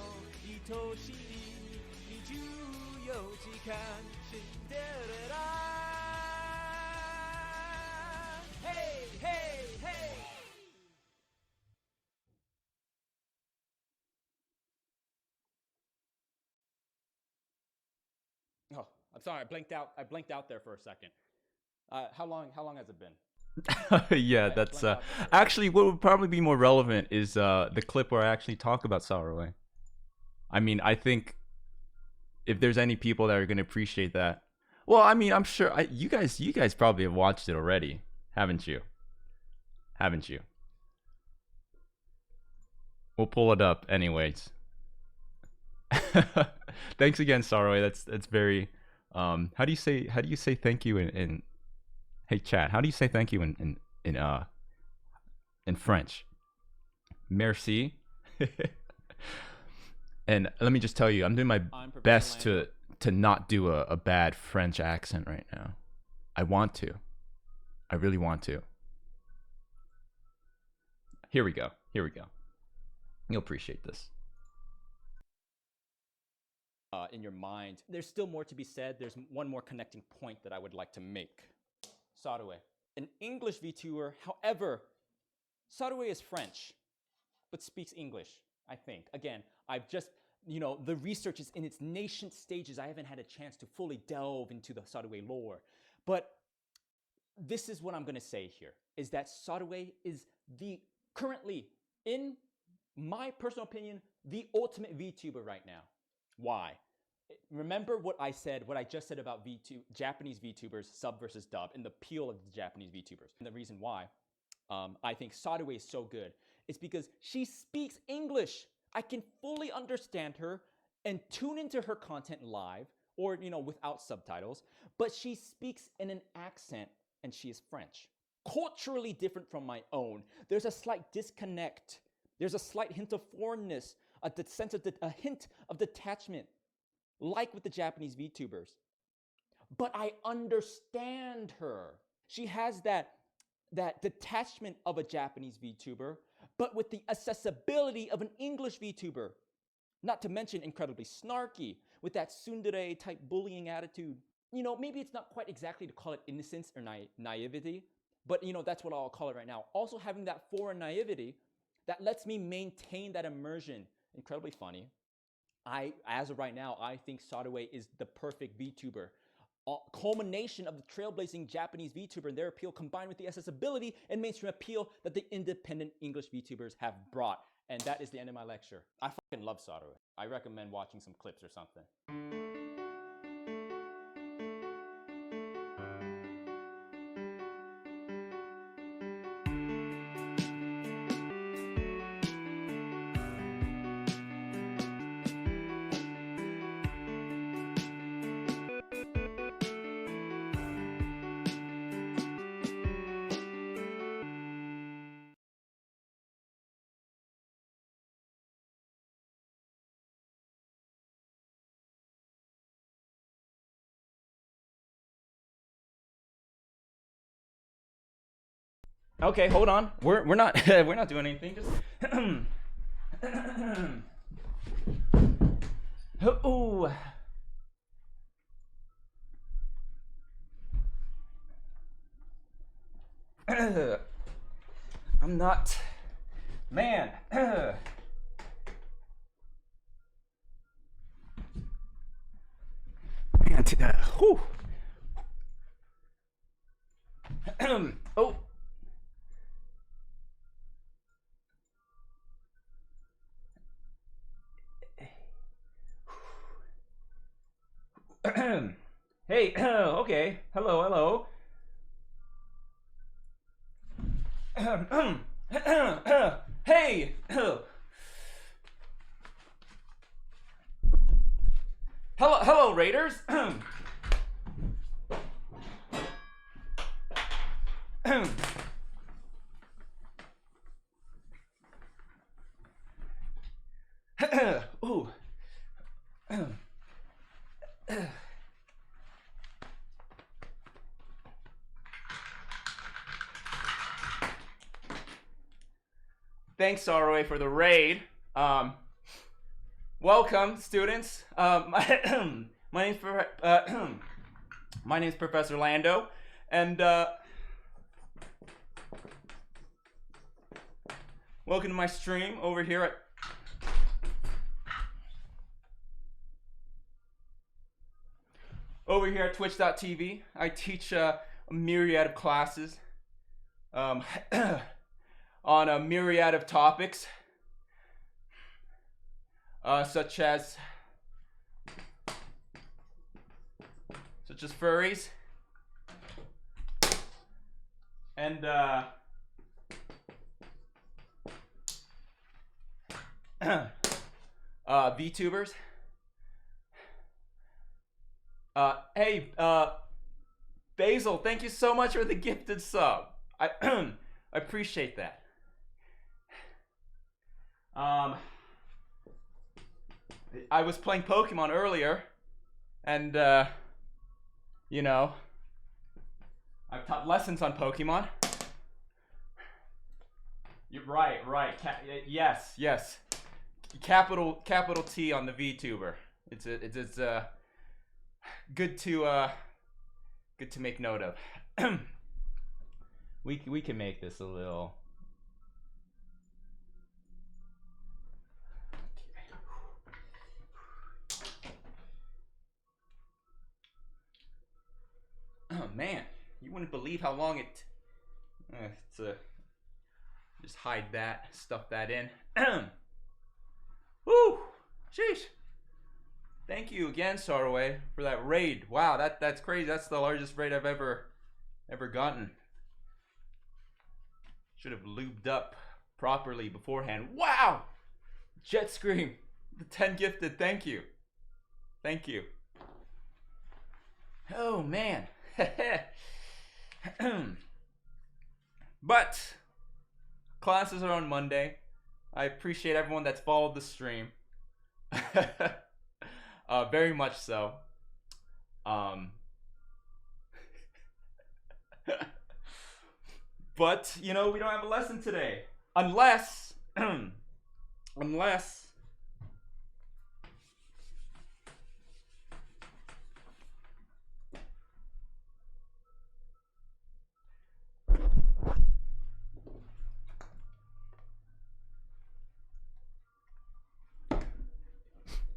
愛しい24時間シンデレラHey, hey, hey! Oh, I'm sorry. I blanked out. I blanked out there for a second. How long has it been? Yeah, that's actually what would probably be more relevant is the clip where I actually talk about Sorrowway. I mean, I think if there's any people that are going to appreciate that, well, I mean, I'm sure you guys probably have watched it already, haven't you? Haven't you? We'll pull it up anyways. Thanks again, Sorrowway. That's very. How do you say thank you in hey chat? How do you say thank you in French? Merci. And let me just tell you, I'm doing my best to not do a bad French accent right now. I want to. I really want to. Here we go. Here we go. You'll appreciate this. In your mind, there's still more to be said. There's one more connecting point that I would like to make. Sarue, an English VTuber. However, Sarue is French, but speaks English, I think. Again, I've just, the research is in its nascent stages. I haven't had a chance to fully delve into the Sarue lore. But this is what I'm going to say here, is that Sarue is currently, in my personal opinion, the ultimate VTuber right now. Why? Remember what I just said about Japanese VTubers, sub versus dub, and the appeal of the Japanese VTubers. And the reason why I think Sarue is so good is because she speaks English. I can fully understand her and tune into her content live or, without subtitles, but she speaks in an accent and she is French. Culturally different from my own. There's a slight disconnect. There's a slight hint of foreignness, a hint of detachment, like with the Japanese VTubers. But I understand her. She has that detachment of a Japanese VTuber, but with the accessibility of an English VTuber. Not to mention incredibly snarky, with that tsundere type bullying attitude. Maybe it's not quite exactly to call it innocence or naivety, But that's what I'll call it right now. Also having that foreign naivety that lets me maintain that immersion. Incredibly funny. As of right now, I think Sadaway is the perfect VTuber. Culmination of the trailblazing Japanese VTuber and their appeal combined with the accessibility and mainstream appeal that the independent English VTubers have brought. And that is the end of my lecture. I fucking love Sadaway. I recommend watching some clips or something. Okay, hold on. We're not we're not doing anything. Just ooh. I'm not, man. Man, whew. Oh. Hey, okay. Hello. Hey. Hello, Raiders. Ooh. Thanks, ROA, for the raid. Welcome, students. My name's Professor Lando, and welcome to my stream over here at twitch.tv. I teach a myriad of classes on a myriad of topics, such as furries and VTubers. Hey, Basil, thank you so much for the gifted sub. I appreciate that. I was playing Pokemon earlier, and I've taught lessons on Pokemon. You're right. Yes. Capital T on the VTuber. It's good to make note of. We can make this a little. Oh man, you wouldn't believe how long it. Just hide that, stuff that in. Woo! Sheesh. Thank you again, Sarway, for that raid. Wow, that's crazy. That's the largest raid I've ever gotten. Should have lubed up properly beforehand. Wow! Jet Scream, the 10 gifted. Thank you. Oh man. But classes are on Monday. I appreciate everyone that's followed the stream. Very much so. But we don't have a lesson today, unless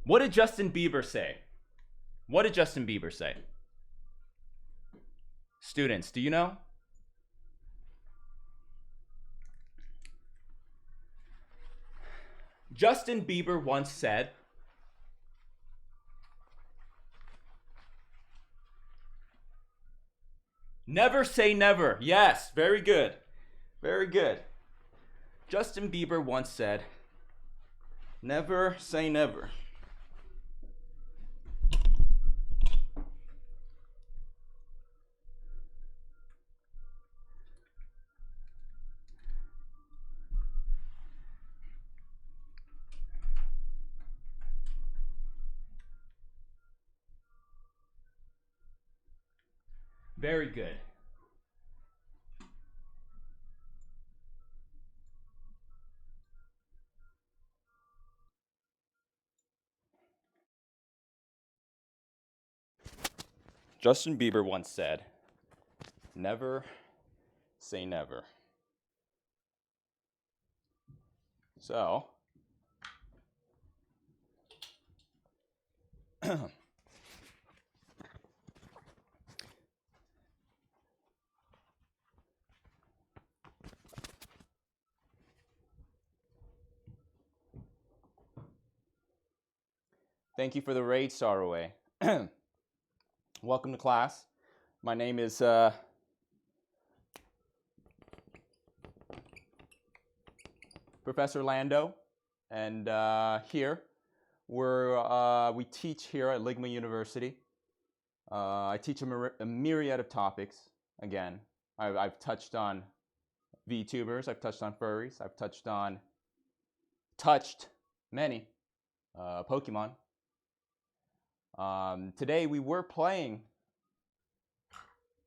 What did Justin Bieber say? What did Justin Bieber say? Students, do you know? Justin Bieber once said, never say never. Yes, very good. Very good. Justin Bieber once said, never say never. Very good. Justin Bieber once said, never say never. So, thank you for the raid, Sarway. Welcome to class. My name is Professor Lando, and here we teach here at Ligma University. I teach a myriad of topics. Again, I've touched on VTubers, I've touched on furries, I've touched many Pokemon. Today we were playing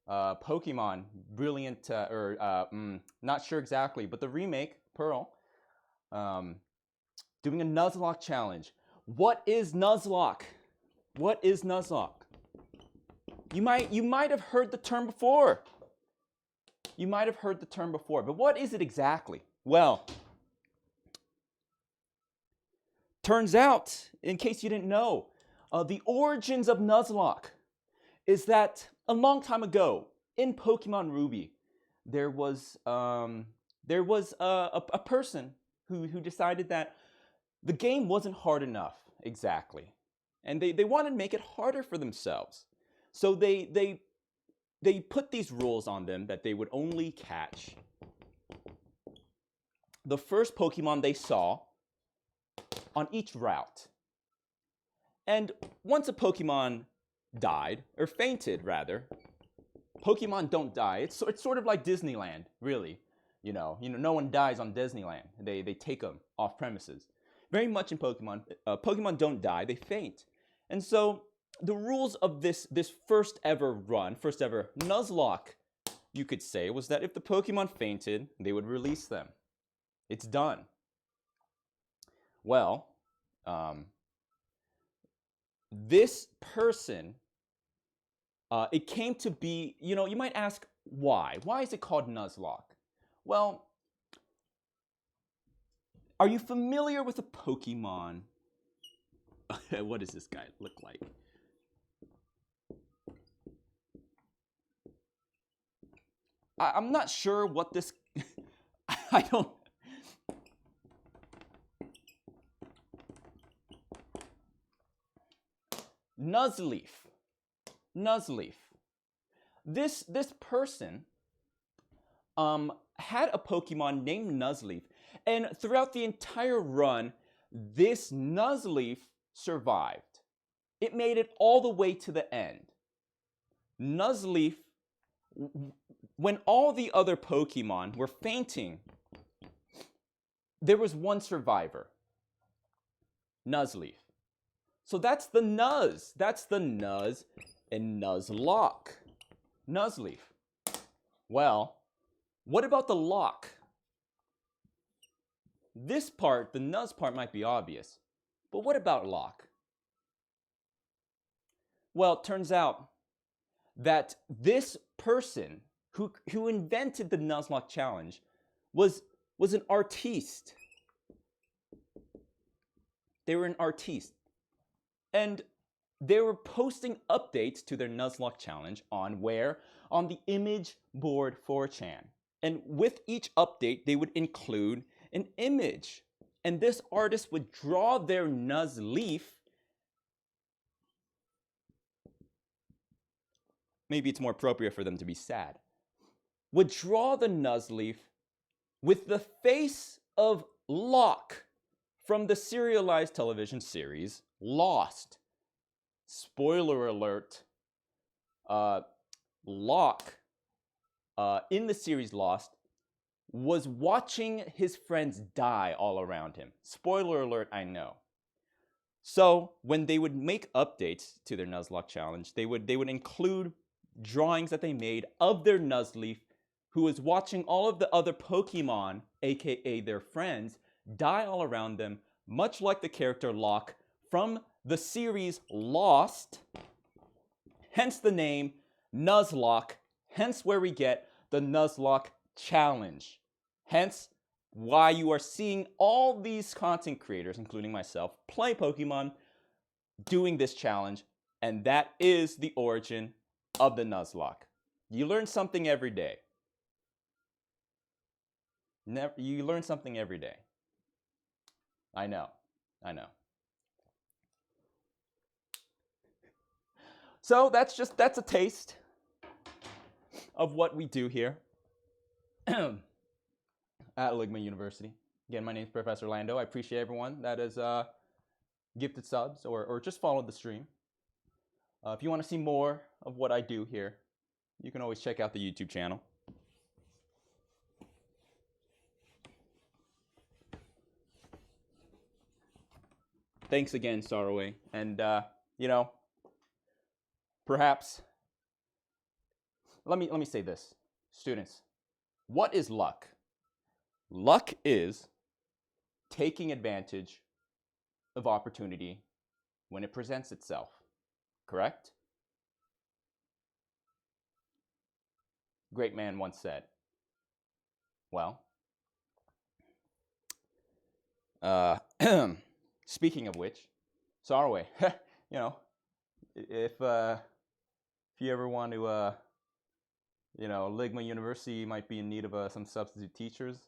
Pokemon Brilliant, not sure exactly, but the remake, Pearl, doing a Nuzlocke challenge. What is Nuzlocke? What is Nuzlocke? You might have heard the term before. You might have heard the term before, but what is it exactly? Well, turns out, in case you didn't know, the origins of Nuzlocke is that a long time ago in Pokemon Ruby, there was a person who decided that the game wasn't hard enough exactly, and they wanted to make it harder for themselves. So they put these rules on them that they would only catch the first Pokemon they saw on each route. And once a Pokemon died, or fainted rather, Pokemon don't die. It's sort of like Disneyland, really. You know, no one dies on Disneyland. They take them off premises. Very much in Pokemon, Pokemon don't die, they faint. And so the rules of this first ever Nuzlocke, you could say, was that if the Pokemon fainted, they would release them. It's done. Well, this person, it came to be, you might ask why. Why is it called Nuzlocke? Well, are you familiar with a Pokemon? What does this guy look like? I'm not sure what this... I don't... Nuzleaf. This person had a Pokemon named Nuzleaf, and throughout the entire run, this Nuzleaf survived. It made it all the way to the end. Nuzleaf, when all the other Pokemon were fainting, there was one survivor. Nuzleaf. So that's the Nuz. That's the Nuz and Nuzlocke. Nuzleaf. Well, what about the lock? This part, the Nuz part, might be obvious. But what about lock? Well, it turns out that this person who invented the Nuzlocke challenge was an artiste. They were an artiste. And they were posting updates to their Nuzlocke challenge on where? On the image board 4chan. And with each update, they would include an image. And this artist would draw their Nuz leaf. Maybe it's more appropriate for them to be sad. Would draw the Nuz leaf with the face of Locke from the serialized television series Lost. Spoiler alert, Locke, in the series Lost, was watching his friends die all around him. Spoiler alert, I know. So when they would make updates to their Nuzlocke challenge, they would include drawings that they made of their Nuzleaf, who was watching all of the other Pokemon, aka their friends, die all around them, much like the character Locke from the series Lost, hence the name Nuzlocke, hence where we get the Nuzlocke challenge. Hence why you are seeing all these content creators, including myself, play Pokemon, doing this challenge, and that is the origin of the Nuzlocke. You learn something every day. You learn something every day. I know. So that's a taste of what we do here at Ligma University. Again, my name is Professor Lando. I appreciate everyone that has gifted subs or just followed the stream. If you want to see more of what I do here, you can always check out the YouTube channel. Thanks again, Sarway. And, perhaps, let me say this. Students, what is luck? Luck is taking advantage of opportunity when it presents itself. Correct? Great man once said. Well, speaking of which, Sarway, if you ever want to, Ligma University might be in need of some substitute teachers.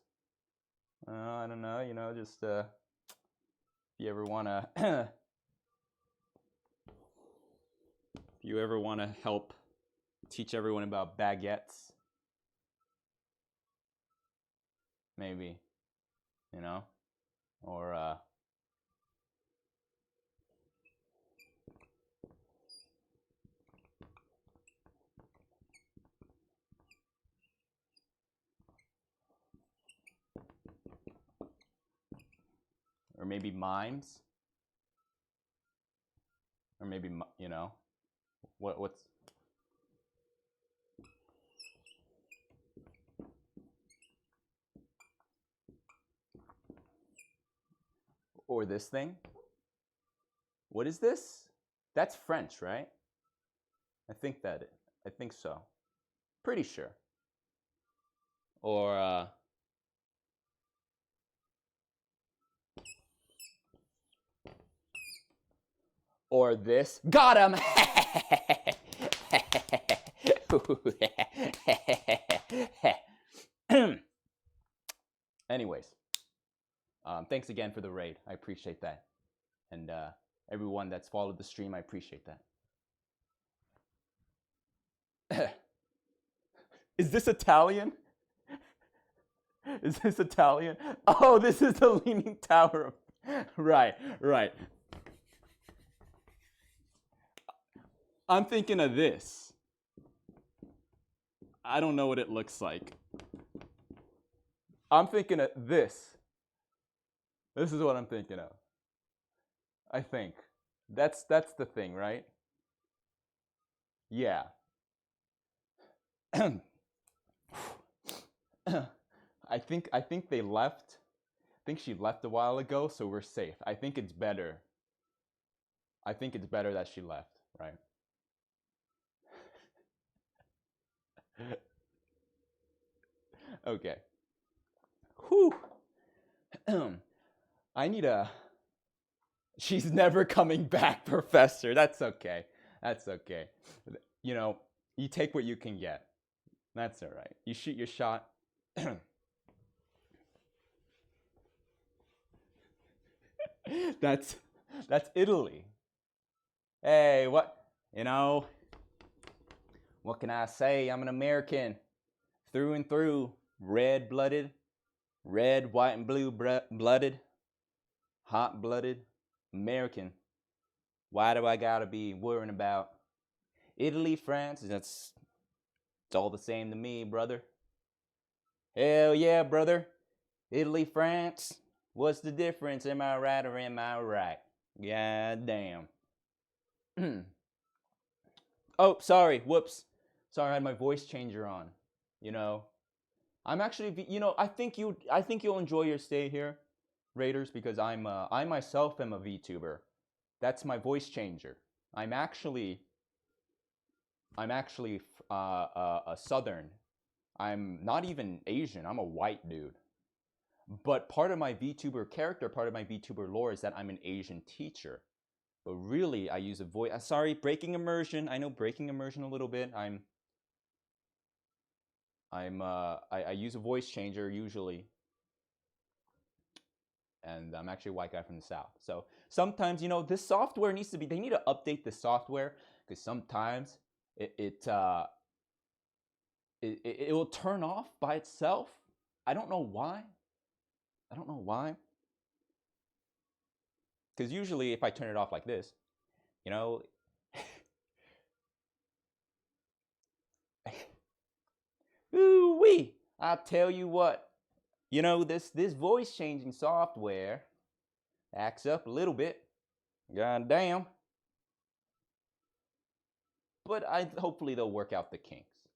I don't know, just if you ever want to, if you ever want to help teach everyone about baguettes, maybe, or maybe mimes, or maybe, what's or this thing. What is this? That's French, right? I think so. Pretty sure. Or this. Got him! Anyways, thanks again for the raid. I appreciate that. And everyone that's followed the stream, I appreciate that. Is this Italian? Is this Italian? Oh, this is the Leaning Tower. Right. I'm thinking of this. I don't know what it looks like. I'm thinking of this. This is what I'm thinking of. I think. That's the thing, right? Yeah. I think they left. I think she left a while ago, so we're safe. I think it's better. That she left, right? Okay. Whew. I need a She's never coming back, Professor. That's okay. That's okay. You know, you take what you can get. That's all right. You shoot your shot. That's Italy. Hey, what? You know, what can I say? I'm an American through and through, red-blooded, red, white, and blue blooded, hot-blooded American. Why do I gotta be worrying about Italy, France? It's all the same to me, brother. Hell yeah, brother. Italy, France. What's the difference? Am I right or am I right? God damn. Oh, sorry. Whoops. Sorry, I had my voice changer on. You know, I'm actually, you know, I think you'll enjoy your stay here, Raiders, because I myself am a VTuber. That's my voice changer. I'm actually a Southern. I'm not even Asian. I'm a white dude. But part of my VTuber character, part of my VTuber lore is that I'm an Asian teacher. But really, I use a voice. Sorry, breaking immersion. I know breaking immersion a little bit. I use a voice changer usually, and I'm actually a white guy from the South. So sometimes, you know, this software needs to be. They need to update the software because sometimes it will turn off by itself. I don't know why. I don't know why. Because usually, if I turn it off like this, you know. Ooh wee! I tell you what, you know, this voice changing software acts up a little bit. God damn. But hopefully they'll work out the kinks.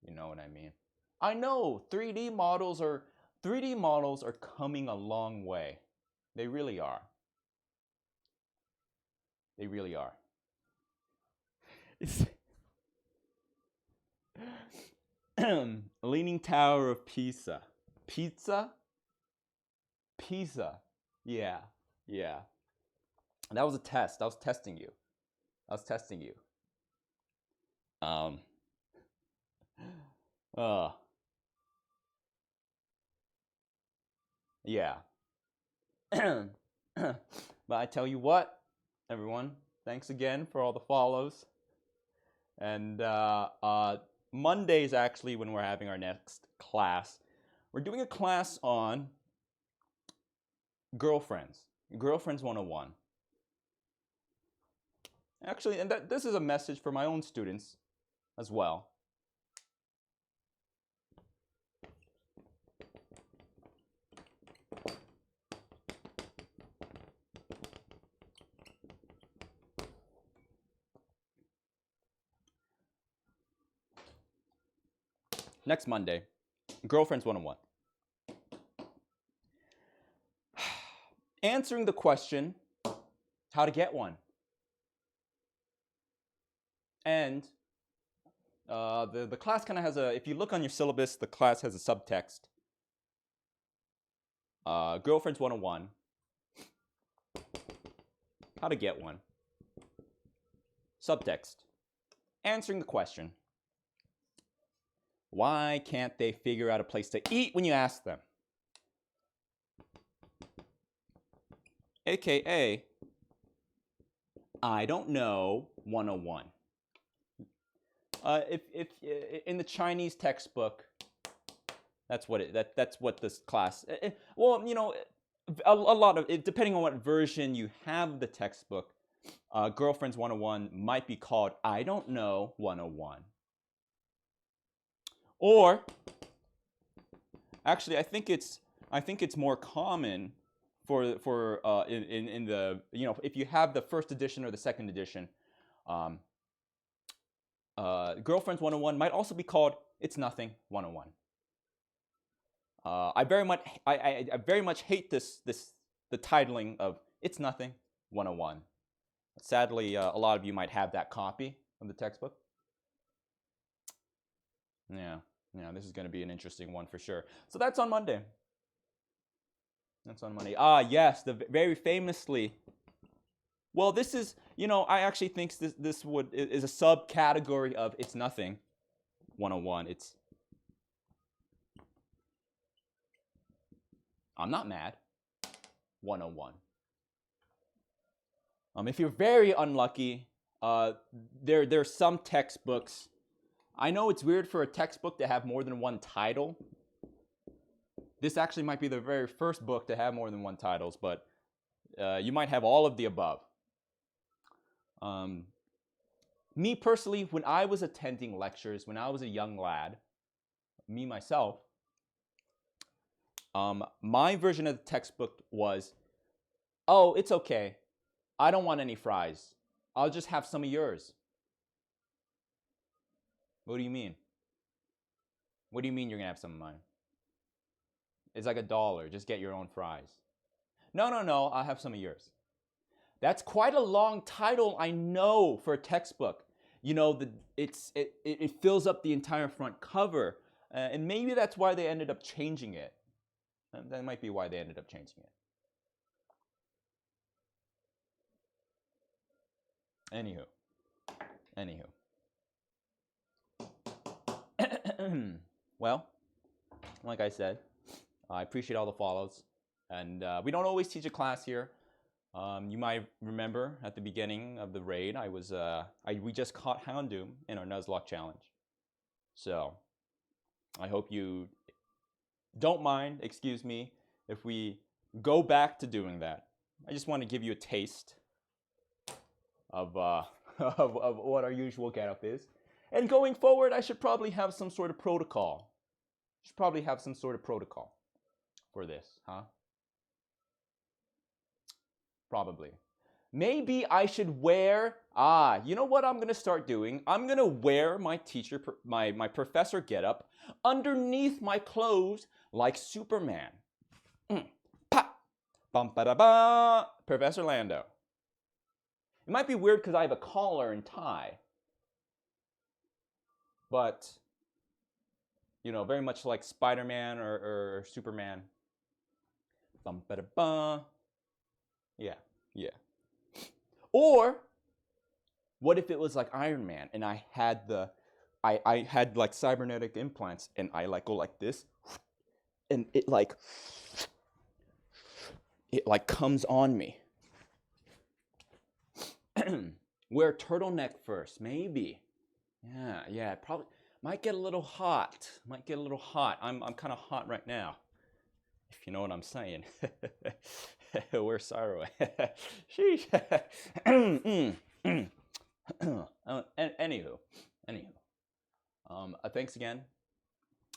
You know what I mean? I know 3D models are coming a long way. They really are. They really are. It's Leaning Tower of Pisa. Pizza? Pisa. Yeah. Yeah. That was a test. I was testing you. Um uh yeah. But I tell you what, everyone, thanks again for all the follows. And Monday's actually when we're having our next class. We're doing a class on girlfriends. Girlfriends 101. Actually, and this is a message for my own students as well. Next Monday, Girlfriends 101. Answering the question, how to get one. And the class kind of has a, if you look on your syllabus, the class has a subtext. Girlfriends 101, how to get one. Subtext, answering the question, why can't they figure out a place to eat when you ask them? AKA, I don't know 101. If in the Chinese textbook, that's what this class. Well, you know, a lot of it, depending on what version you have the textbook. Girlfriends 101 might be called I don't know 101. Or actually, I think it's more common for in the, you know, if you have the first edition or the second edition. Girlfriends 101 might also be called It's Nothing 101. I very much hate the titling of It's Nothing 101. Sadly, a lot of you might have that copy of the textbook. Yeah, this is going to be an interesting one for sure. So that's on Monday. Yes, the very famously Well, this is, I actually think this is a subcategory of It's Nothing 101. I'm not mad 101. If you're very unlucky, there's some textbooks. I know it's weird for a textbook to have more than one title. This actually might be the very first book to have more than one titles, but you might have all of the above. Me personally, when I was attending lectures, when I was a young lad, me myself, my version of the textbook was, oh, it's okay. I don't want any fries. I'll just have some of yours. What do you mean? What do you mean you're going to have some of mine? It's like $1. Just get your own fries. No, I'll have some of yours. That's quite a long title, I know, for a textbook. It fills up the entire front cover. And maybe that's why they ended up changing it. That might be why they ended up changing it. Anywho. Well, like I said, I appreciate all the follows. And we don't always teach a class here. You might remember at the beginning of the raid, we just caught Houndoom in our Nuzlocke challenge. So I hope you don't mind, excuse me, if we go back to doing that. I just want to give you a taste of what our usual getup is. And going forward, I should probably have some sort of protocol. For this, huh? Probably. Maybe I should wear, you know what I'm going to start doing? I'm going to wear my my professor getup underneath my clothes like Superman. Pa! Bum ba da ba! Professor Lando. It might be weird because I have a collar and tie. But, very much like Spider-Man or Superman. Bum ba da ba. Yeah. Or, what if it was like Iron Man and I had I had like cybernetic implants and I go like this and it comes on me. Wear turtleneck first, maybe. Yeah, probably might get a little hot. I'm kind of hot right now, if you know what I'm saying. Where's Saraway? Sheesh. Anywho. Thanks again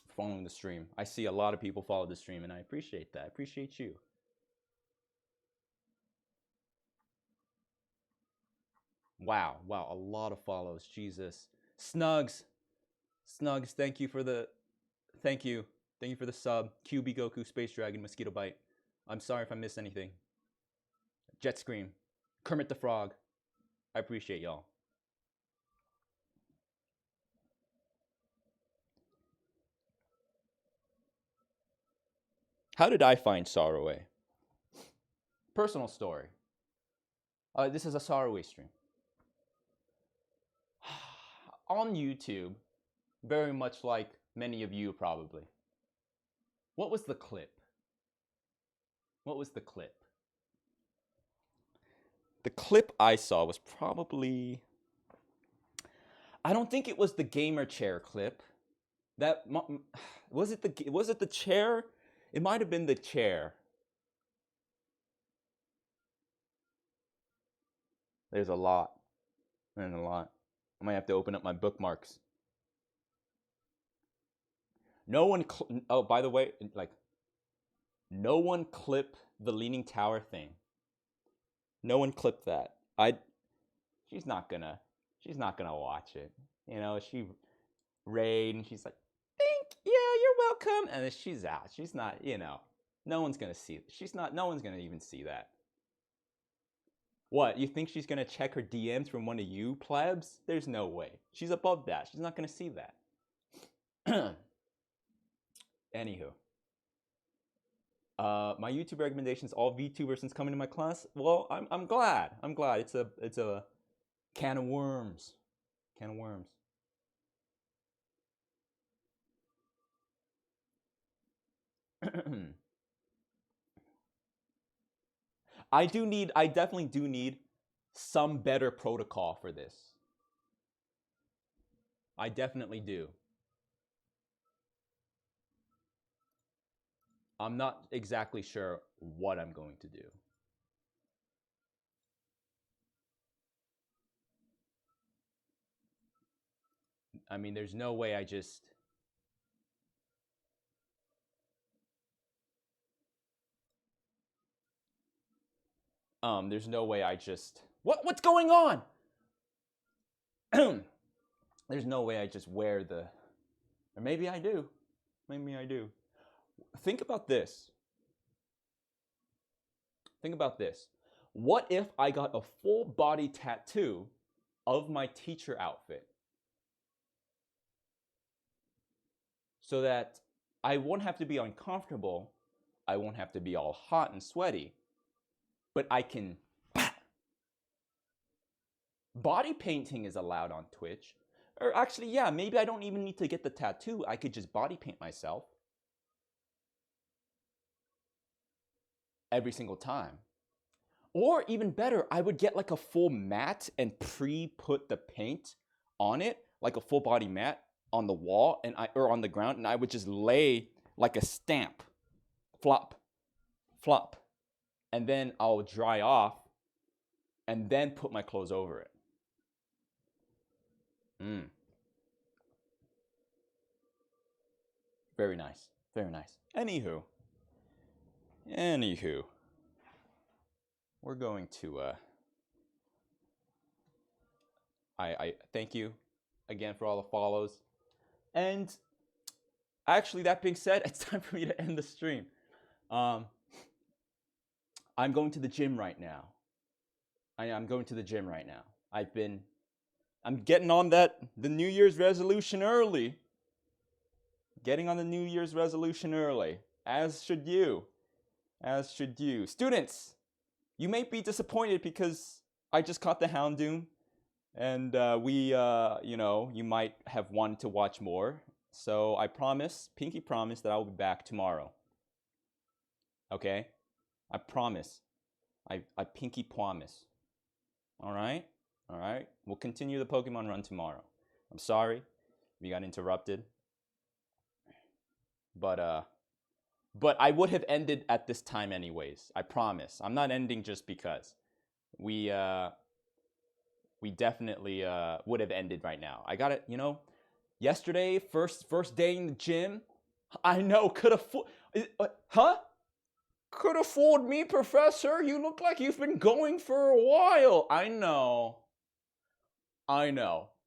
for following the stream. I see a lot of people follow the stream, and I appreciate that. I appreciate you. Wow, a lot of follows. Jesus. Snugs, thank you for the sub. QB Goku, Space Dragon, Mosquito Bite. I'm sorry if I missed anything. Jet Scream, Kermit the Frog. I appreciate y'all. How did I find Saraway? Personal story. This is a Saraway stream. On YouTube, very much like many of you probably. What was the clip? The clip I saw was probably, I don't think it was the gamer chair clip. Was it the chair? It might have been the chair. There's a lot. I might have to open up my bookmarks. Oh, by the way, no one clip the Leaning Tower thing. No one clip that. She's not gonna watch it. She raid and she's like, you're welcome. And then she's out. She's not, no one's gonna see it. No one's gonna even see that. What, you think she's gonna check her DMs from one of you plebs? There's no way. She's above that. She's not gonna see that. Anywho. My YouTube recommendations, all VTubers since coming to my class. Well, I'm glad. I'm glad. It's a can of worms. Can of worms. I definitely do need some better protocol for this. I definitely do. I'm not exactly sure what I'm going to do. I mean, there's no way I just... there's no way I just... What's going on? There's no way I just wear the... Or maybe I do. Maybe I do. Think about this. Think about this. What if I got a full body tattoo of my teacher outfit? So that I won't have to be uncomfortable. I won't have to be all hot and sweaty. But I can... Body painting is allowed on Twitch. Or actually, yeah, maybe I don't even need to get the tattoo. I could just body paint myself. Every single time. Or even better, I would get like a full mat and pre-put the paint on it, like a full body mat on the wall or on the ground, and I would just lay like a stamp. Flop. Flop. And then I'll dry off and then put my clothes over it. Very nice. Very nice. Anywho. We're going to I thank you again for all the follows. And actually, that being said, it's time for me to end the stream. I'm going to the gym right now. I'm going to the gym right now. I'm getting on the New Year's resolution early. Getting on the New Year's resolution early. As should you. As should you. Students, you may be disappointed because I just caught the Houndoom. And you might have wanted to watch more. So I promise, pinky promise, that I will be back tomorrow. Okay? I promise. I pinky promise. Alright? Alright? We'll continue the Pokemon run tomorrow. I'm sorry we got interrupted. But I would have ended at this time anyways. I promise. I'm not ending just because. We definitely would have ended right now. I got it, yesterday, first day in the gym. I know, could have Could have fooled me, Professor. You look like you've been going for a while. I know.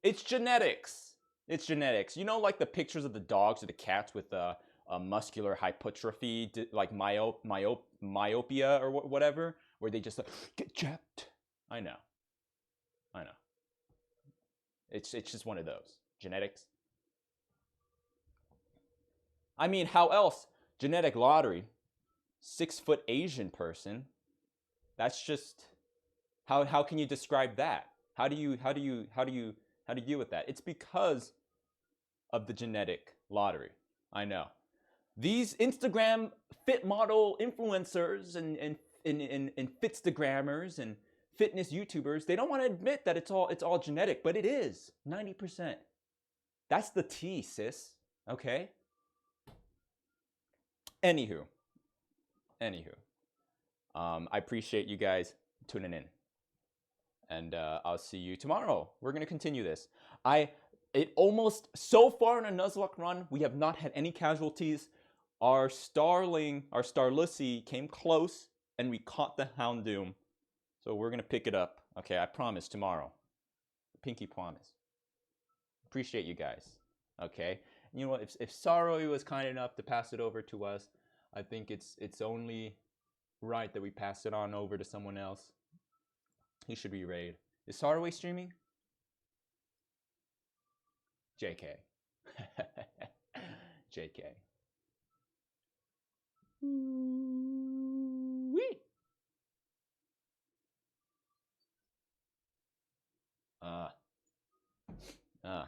It's genetics. It's genetics. You know, like the pictures of the dogs or the cats with a muscular hypertrophy, like myopia or whatever, where they just get jacked. I know. It's just one of those. Genetics. I mean, how else? Genetic lottery. 6-foot Asian person. That's just how can you describe that? How do you deal with that? It's because of the genetic lottery. I know. These Instagram fit model influencers and Fitstagrammers and fitness YouTubers, they don't want to admit that it's all genetic, but it is 90%. That's the T, sis. Okay? Anywho, I appreciate you guys tuning in, and I'll see you tomorrow. We're gonna continue this. So far in a Nuzlocke run, we have not had any casualties. Our Starlussy came close, and we caught the Houndoom. So we're gonna pick it up. Okay, I promise tomorrow. Pinky promise. Appreciate you guys. Okay, you know what? If Saroi was kind enough to pass it over to us, I think it's only right that we pass it on over to someone else. He should be raid. Is Saroi streaming? JK. JK. Wee. Uh. Uh.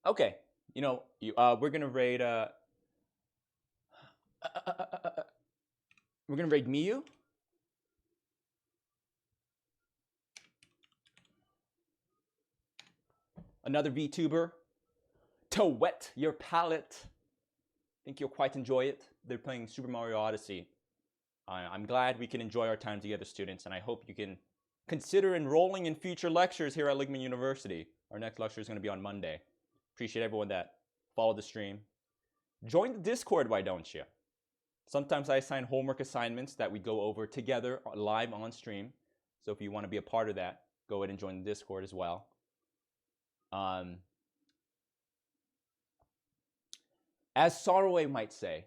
Okay. We're gonna rate. We're gonna rate Miyu. Another VTuber to whet your palate. Think you'll quite enjoy it. They're playing Super Mario Odyssey. I'm glad we can enjoy our time together, students, and I hope you can consider enrolling in future lectures here at Ligman University. Our next lecture is going to be on Monday. Appreciate everyone that followed the stream. Join the Discord, why don't you? Sometimes I assign homework assignments that we go over together live on stream. So if you want to be a part of that, go ahead and join the Discord as well. As Sarwe might say,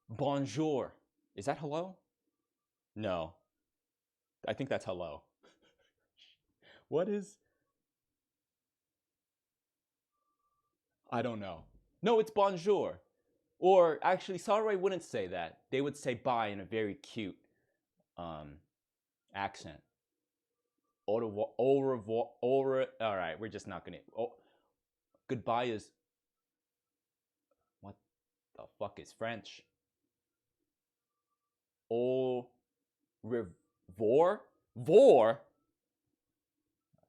bonjour. Is that hello? No. I think that's hello. What is? I don't know. No, it's bonjour. Or actually, Sarwe wouldn't say that. They would say bye in a very cute accent. Au revoir. All right, we're just not gonna. Goodbye is. What the fuck is French? Au revoir? Vor?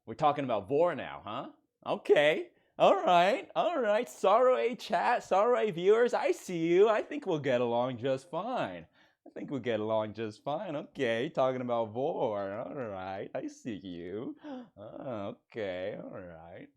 We're talking about vor now, huh? Okay. All right. Sorrow chat, sorrow viewers, I see you. I think we'll get along just fine. Okay, talking about vor. All right, I see you. Okay, all right.